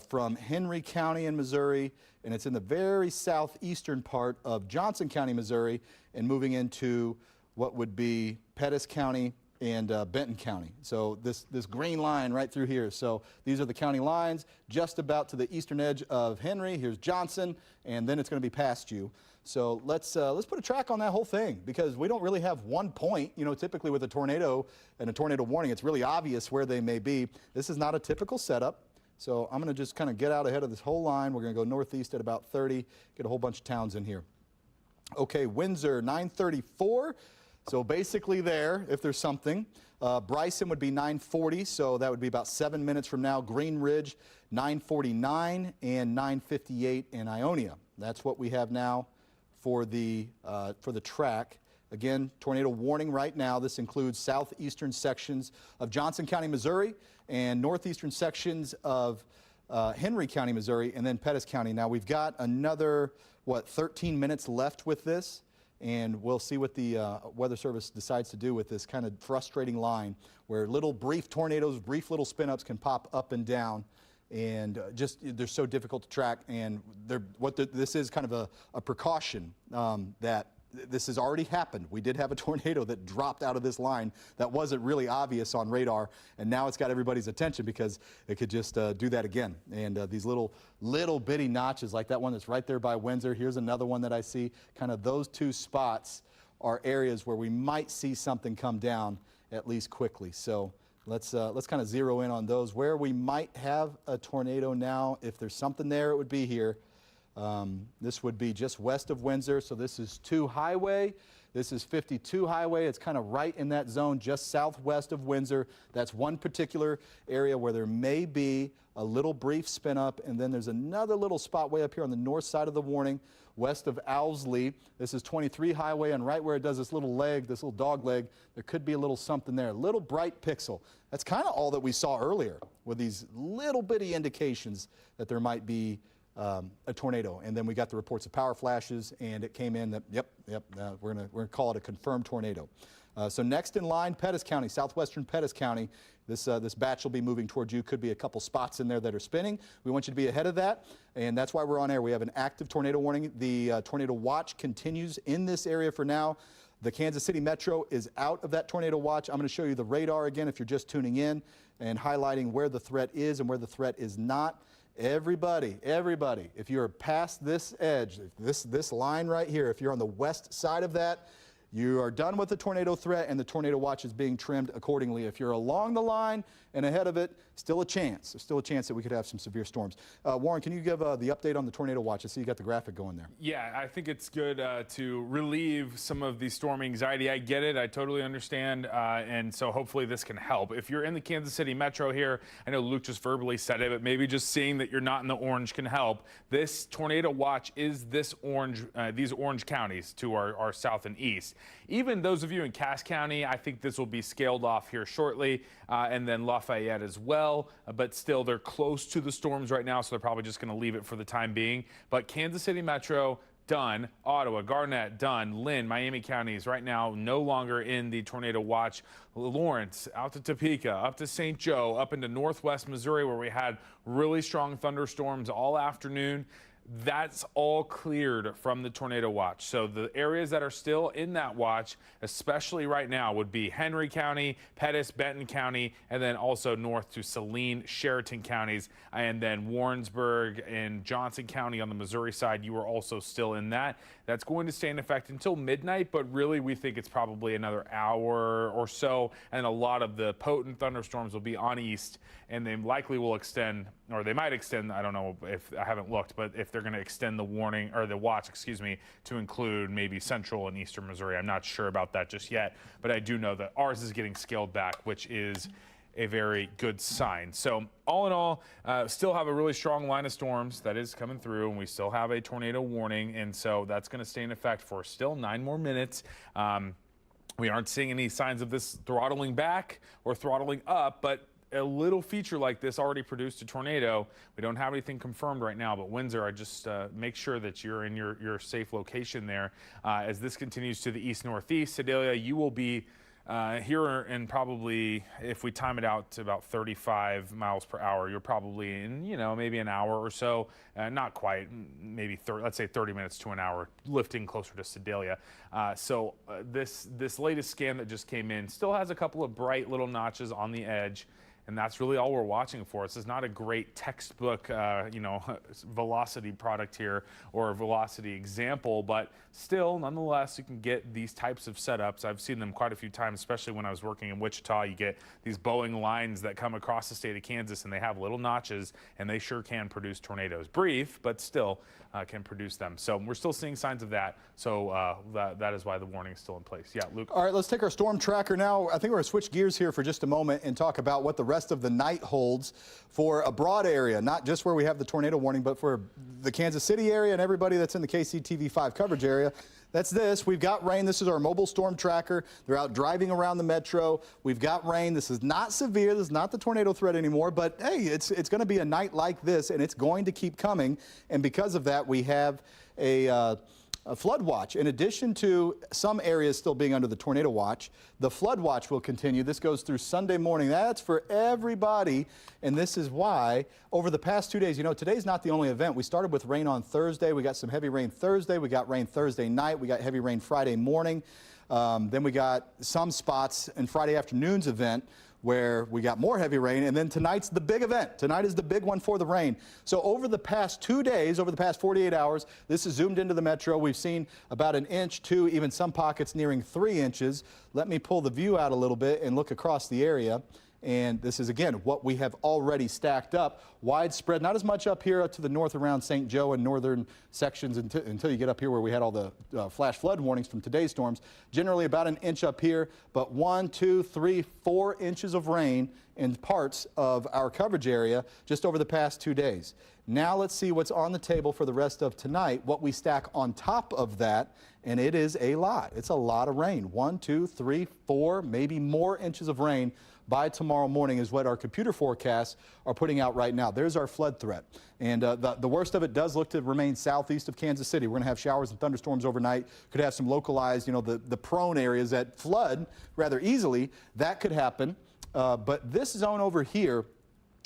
from Henry County in Missouri, and it's in the very southeastern part of Johnson County, Missouri, and moving into what would be Pettis County and Benton County. So this green line right through here. So these are the county lines, just about to the eastern edge of Henry. Here's Johnson, and then it's going to be past you. So let's put a track on that whole thing, because we don't really have one point. Typically with a tornado and a tornado warning, it's really obvious where they may be. This is not a typical setup. So I'm going to just kind of get out ahead of this whole line. We're going to go northeast at about 30, get a whole bunch of towns in here. Okay, Windsor, 934. So basically there, if there's something. Bryson would be 940, so that would be about 7 minutes from now. Green Ridge, 949, and 958 in Ionia. That's what we have now for the track. Again, tornado warning right now. This includes southeastern sections of Johnson County, Missouri, and northeastern sections of Henry County, Missouri, and then Pettis County. Now we've got another, 13 minutes left with this, and we'll see what the Weather Service decides to do with this kind of frustrating line where little brief tornadoes, brief little spin-ups can pop up and down, and they're so difficult to track. And this is kind of a precaution that this has already happened. We did have a tornado that dropped out of this line that wasn't really obvious on radar, and now it's got everybody's attention because it could just do that again. And these little bitty notches, like that one that's right there by Windsor. Here's another one that I see. Kind of those two spots are areas where we might see something come down at least quickly. So let's kind of zero in on those. Where we might have a tornado now, if there's something there, it would be here. This would be just west of Windsor, so this is 2 Highway. This is 52 Highway. It's kind of right in that zone just southwest of Windsor. That's one particular area where there may be a little brief spin up, and then there's another little spot way up here on the north side of the warning, west of Owsley. This is 23 Highway, and right where it does this little leg, this little dog leg, there could be a little something there, a little bright pixel. That's kind of all that we saw earlier with these little bitty indications that there might be a tornado. And then we got the reports of power flashes, and it came in that, we're gonna call it a confirmed tornado. So next in line, Pettis County, southwestern Pettis County. This batch will be moving towards you. Could be a couple spots in there that are spinning. We want you to be ahead of that, and that's why we're on air. We have an active tornado warning. The tornado watch continues in this area for now. The Kansas City Metro is out of that tornado watch. I'm going to show you the radar again if you're just tuning in, and highlighting where the threat is and where the threat is not. Everybody, if you're past this edge, this line right here, if you're on the west side of that, you are done with the tornado threat and the tornado watch is being trimmed accordingly. If you're along the line and ahead of it, still a chance. There's still a chance that we could have some severe storms. Warren, can you give the update on the tornado watch? I see you got the graphic going there. Yeah, I think it's good to relieve some of the storm anxiety. I get it. I totally understand. And so hopefully this can help. If you're in the Kansas City metro here, I know Luke just verbally said it, but maybe just seeing that you're not in the orange can help. This tornado watch is this orange, these orange counties to our south and east. Even those of you in Cass County, I think this will be scaled off here shortly, and then Lafayette as well. But still, they're close to the storms right now, so they're probably just going to leave it for the time being. But Kansas City metro, done. Ottawa, Garnett, done. Lynn, Miami counties right now no longer in the tornado watch. Lawrence, out to Topeka, up to St. Joe, up into northwest Missouri where we had really strong thunderstorms all afternoon. That's all cleared from the tornado watch. So the areas that are still in that watch, especially right now, would be Henry County, Pettis, Benton County, and then also north to Saline, Sheraton counties, and then Warrensburg and Johnson County on the Missouri side. You are also still in that. That's going to stay in effect until midnight, but really we think it's probably another hour or so, and a lot of the potent thunderstorms will be on east, and they likely will extend, or they might extend, I don't know if I haven't looked, but if they're going to extend the warning, or the watch, excuse me, to include maybe central and eastern Missouri. I'm not sure about that just yet, but I do know that ours is getting scaled back, which is a very good sign. So all in all, still have a really strong line of storms that is coming through, and we still have a tornado warning, and so that's going to stay in effect for still 9 more minutes. We aren't seeing any signs of this throttling back or throttling up, but a little feature like this already produced a tornado. We don't have anything confirmed right now, but Windsor, I just make sure that you're in your safe location there. As this continues to the east-northeast, Sedalia, you will be here in probably, if we time it out to about 35 miles per hour, you're probably in, maybe an hour or so, not quite, maybe let's say 30 minutes to an hour, lifting closer to Sedalia. So this latest scan that just came in still has a couple of bright little notches on the edge. And that's really all we're watching for. This is not a great textbook, velocity product here or a velocity example, but still, nonetheless, you can get these types of setups. I've seen them quite a few times, especially when I was working in Wichita. You get these Boeing lines that come across the state of Kansas, and they have little notches, and they sure can produce tornadoes. Brief, but still can produce them. So we're still seeing signs of that. So that is why the warning is still in place. Yeah, Luke. All right, let's take our storm tracker now. I think we're going to switch gears here for just a moment and talk about what the rest of the night holds for a broad area, not just where we have the tornado warning, but for the Kansas City area and everybody that's in the KCTV5 coverage area. That's this. We've got rain. This is our mobile storm tracker. They're out driving around the metro. We've got rain. This is not severe. This is not the tornado threat anymore, but hey, it's going to be a night like this, and it's going to keep coming. And because of that, we have a flood watch. In addition to some areas still being under the tornado watch, the flood watch will continue. This goes through Sunday morning. That's for everybody, and this is why over the past 2 days, today's not the only event. We started with rain on Thursday. We got some heavy rain Thursday. We got rain Thursday night. We got heavy rain Friday morning. Then we got some spots in Friday afternoon's event where we got more heavy rain, and then tonight's the big event. Tonight is the big one for the rain. So over the past 2 days, over the past 48 hours, this is zoomed into the metro. We've seen about 1 inch, 2, even some pockets nearing 3 inches. Let me pull the view out a little bit and look across the area. And this is, again, what we have already stacked up. Widespread, not as much up here to the north around St. Joe and northern sections until you get up here where we had all the flash flood warnings from today's storms. Generally about 1 inch up here, but 1, 2, 3, 4 inches of rain in parts of our coverage area just over the past 2 days. Now let's see what's on the table for the rest of tonight, what we stack on top of that, and it is a lot. It's a lot of rain. 1, 2, 3, 4, maybe more inches of rain by tomorrow morning is what our computer forecasts are putting out right now. There's our flood threat. And the worst of it does look to remain southeast of Kansas City. We're going to have showers and thunderstorms overnight. Could have some localized, the prone areas that flood rather easily. That could happen. But this zone over here,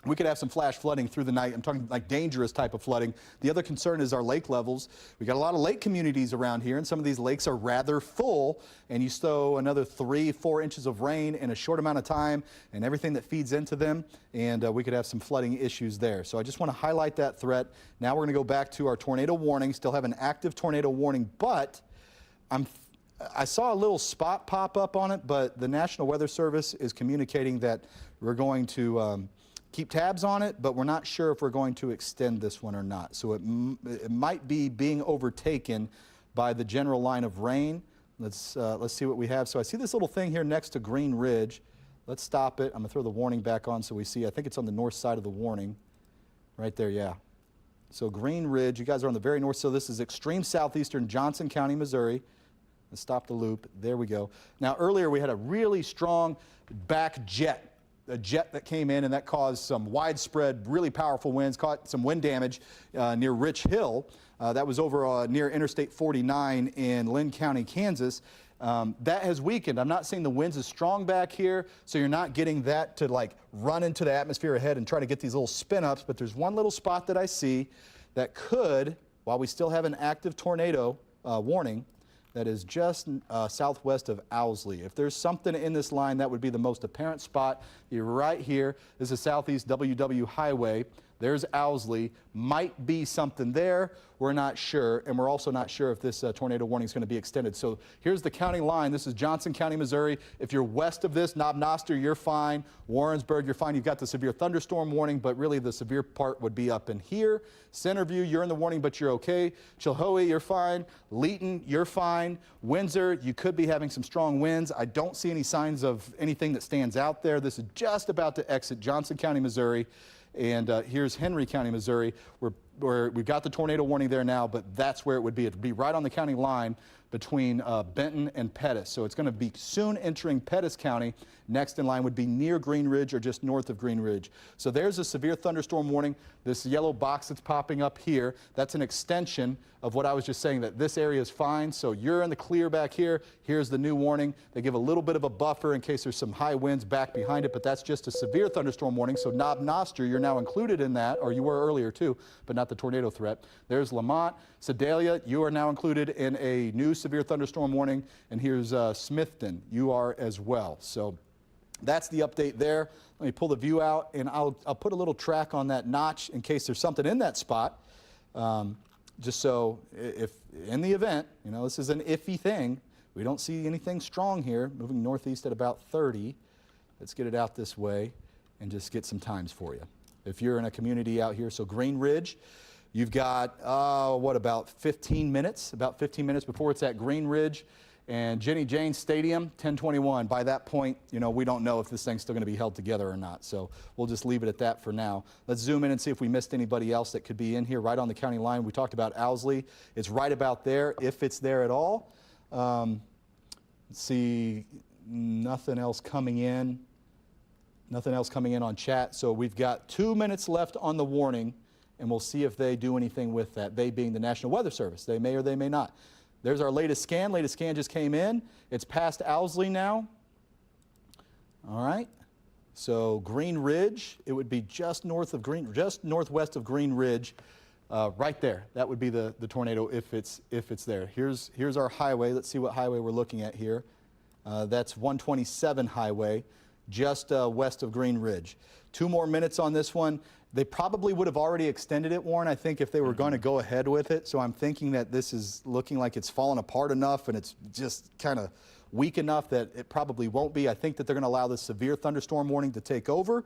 we could have some flash flooding through the night. I'm talking like dangerous type of flooding. The other concern is our lake levels. We got a lot of lake communities around here, and some of these lakes are rather full, and you stow another 3, 4 inches of rain in a short amount of time and everything that feeds into them, and we could have some flooding issues there. So I just want to highlight that threat. Now we're going to go back to our tornado warning. Still have an active tornado warning, but I saw a little spot pop up on it, but the National Weather Service is communicating that we're going to keep tabs on it, but we're not sure if we're going to extend this one or not. So it might be being overtaken by the general line of rain. Let's see what we have. So I see this little thing here next to Green Ridge. Let's stop it. I'm going to throw the warning back on so we see. I think it's on the north side of the warning. Right there, yeah. So Green Ridge, you guys are on the very north. So this is extreme southeastern Johnson County, Missouri. Let's stop the loop. There we go. Now earlier we had a really strong back jet. A jet that came in and that caused some widespread, really powerful winds, caught some wind damage near Rich Hill. That was over near Interstate 49 in Lynn County, Kansas. That has weakened. I'm not saying the winds as strong back here, so you're not getting that to like run into the atmosphere ahead and try to get these little spin ups, but there's one little spot that I see that could, while we still have an active tornado warning, that is just southwest of Owsley. If there's something in this line, that would be the most apparent spot. You're right here. This is Southeast WW Highway. There's Owsley. Might be something there. We're not sure, and we're also not sure if this tornado warning is going to be extended. So here's the county line. This is Johnson County, Missouri. If you're west of this, Knob Noster, you're fine. Warrensburg, you're fine. You've got the severe thunderstorm warning, but really the severe part would be up in here. Centerview, you're in the warning, but you're okay. Chilhowie, you're fine. Leeton, you're fine. Windsor, you could be having some strong winds. I don't see any signs of anything that stands out there. This is just about to exit Johnson County, Missouri. And here's Henry County, Missouri, where we've got the tornado warning there now, but that's where it would be. It would be right on the county line between Benton and Pettis. So it's going to be soon entering Pettis County. Next in line would be near Green Ridge or just north of Green Ridge. So there's a severe thunderstorm warning. This yellow box that's popping up here, that's an extension of what I was just saying, that this area is fine. So you're in the clear back here. Here's the new warning. They give a little bit of a buffer in case there's some high winds back behind it, but that's just a severe thunderstorm warning. So Knob Noster, you're now included in that, or you were earlier too, but not the tornado threat. There's Lamont. Sedalia, you are now included in a new severe thunderstorm warning. And here's Smithton, you are as well. So that's the update there. Let me pull the view out, and I'll put a little track on that notch in case there's something in that spot. Just so if in the event, you know, this is an iffy thing, we don't see anything strong here, moving northeast at about 30. Let's get it out this way and just get some times for you. If you're in a community out here, so Green Ridge, you've got, what, about 15 minutes? About 15 minutes before it's at Green Ridge. And Jenny Jane Stadium, 10:21. By that point, you know, we don't know if this thing's still going to be held together or not. So we'll just leave it at that for now. Let's zoom in and see if we missed anybody else that could be in here right on the county line. We talked about Owsley. It's right about there, if it's there at all. Let's see, nothing else coming in. Nothing else coming in on chat. So we've got 2 minutes left on the warning, and we'll see if they do anything with that. They being the National Weather Service. They may or they may not. There's our latest scan. Latest scan just came in. It's past Owsley now. All right. So Green Ridge, it would be just northwest of Green Ridge, right there. That would be the tornado if it's there. Here's our highway. Let's see what highway we're looking at here. That's 127 highway, just west of Green Ridge. 2 more minutes on this one. They probably would have already extended it, Warren, I think, if they were going to go ahead with it. So I'm thinking that this is looking like it's fallen apart enough and it's just kind of weak enough that it probably won't be. I think that they're going to allow the severe thunderstorm warning to take over.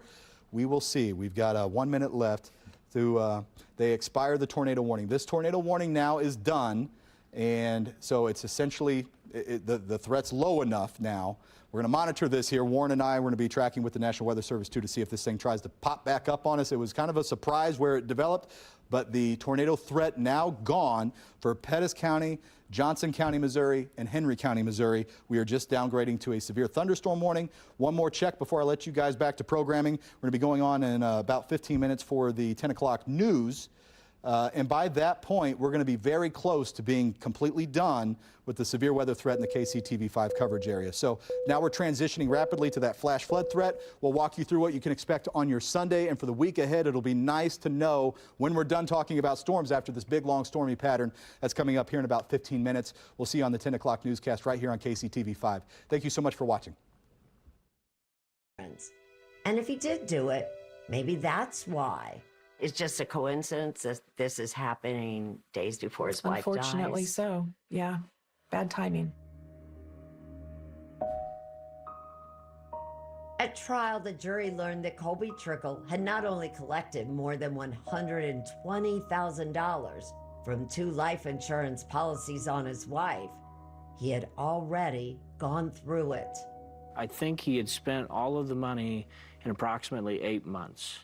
We will see. We've got 1 minute left to they expire the tornado warning. This tornado warning now is done, and so it's essentially the threat's low enough now. We're going to monitor this here. Warren and I, we're going to be tracking with the National Weather Service too to see if this thing tries to pop back up on us. It was kind of a surprise where it developed, but the tornado threat now gone for Pettis County, Johnson County, Missouri, and Henry County, Missouri. We are just downgrading to a severe thunderstorm warning. One more check before I let you guys back to programming. We're going to be going on in about 15 minutes for the 10 o'clock news. And by that point, we're going to be very close to being completely done with the severe weather threat in the KCTV5 coverage area. So now we're transitioning rapidly to that flash flood threat. We'll walk you through what you can expect on your Sunday. And for the week ahead, it'll be nice to know when we're done talking about storms after this big, long, stormy pattern that's coming up here in about 15 minutes. We'll see you on the 10 o'clock newscast right here on KCTV5. Thank you so much for watching. And if he did do it, maybe that's why. It's just a coincidence that this is happening days before his wife dies. Unfortunately so, yeah. Bad timing. At trial, the jury learned that Colby Trickle had not only collected more than $120,000 from 2 life insurance policies on his wife, he had already gone through it. I think he had spent all of the money in approximately 8 months.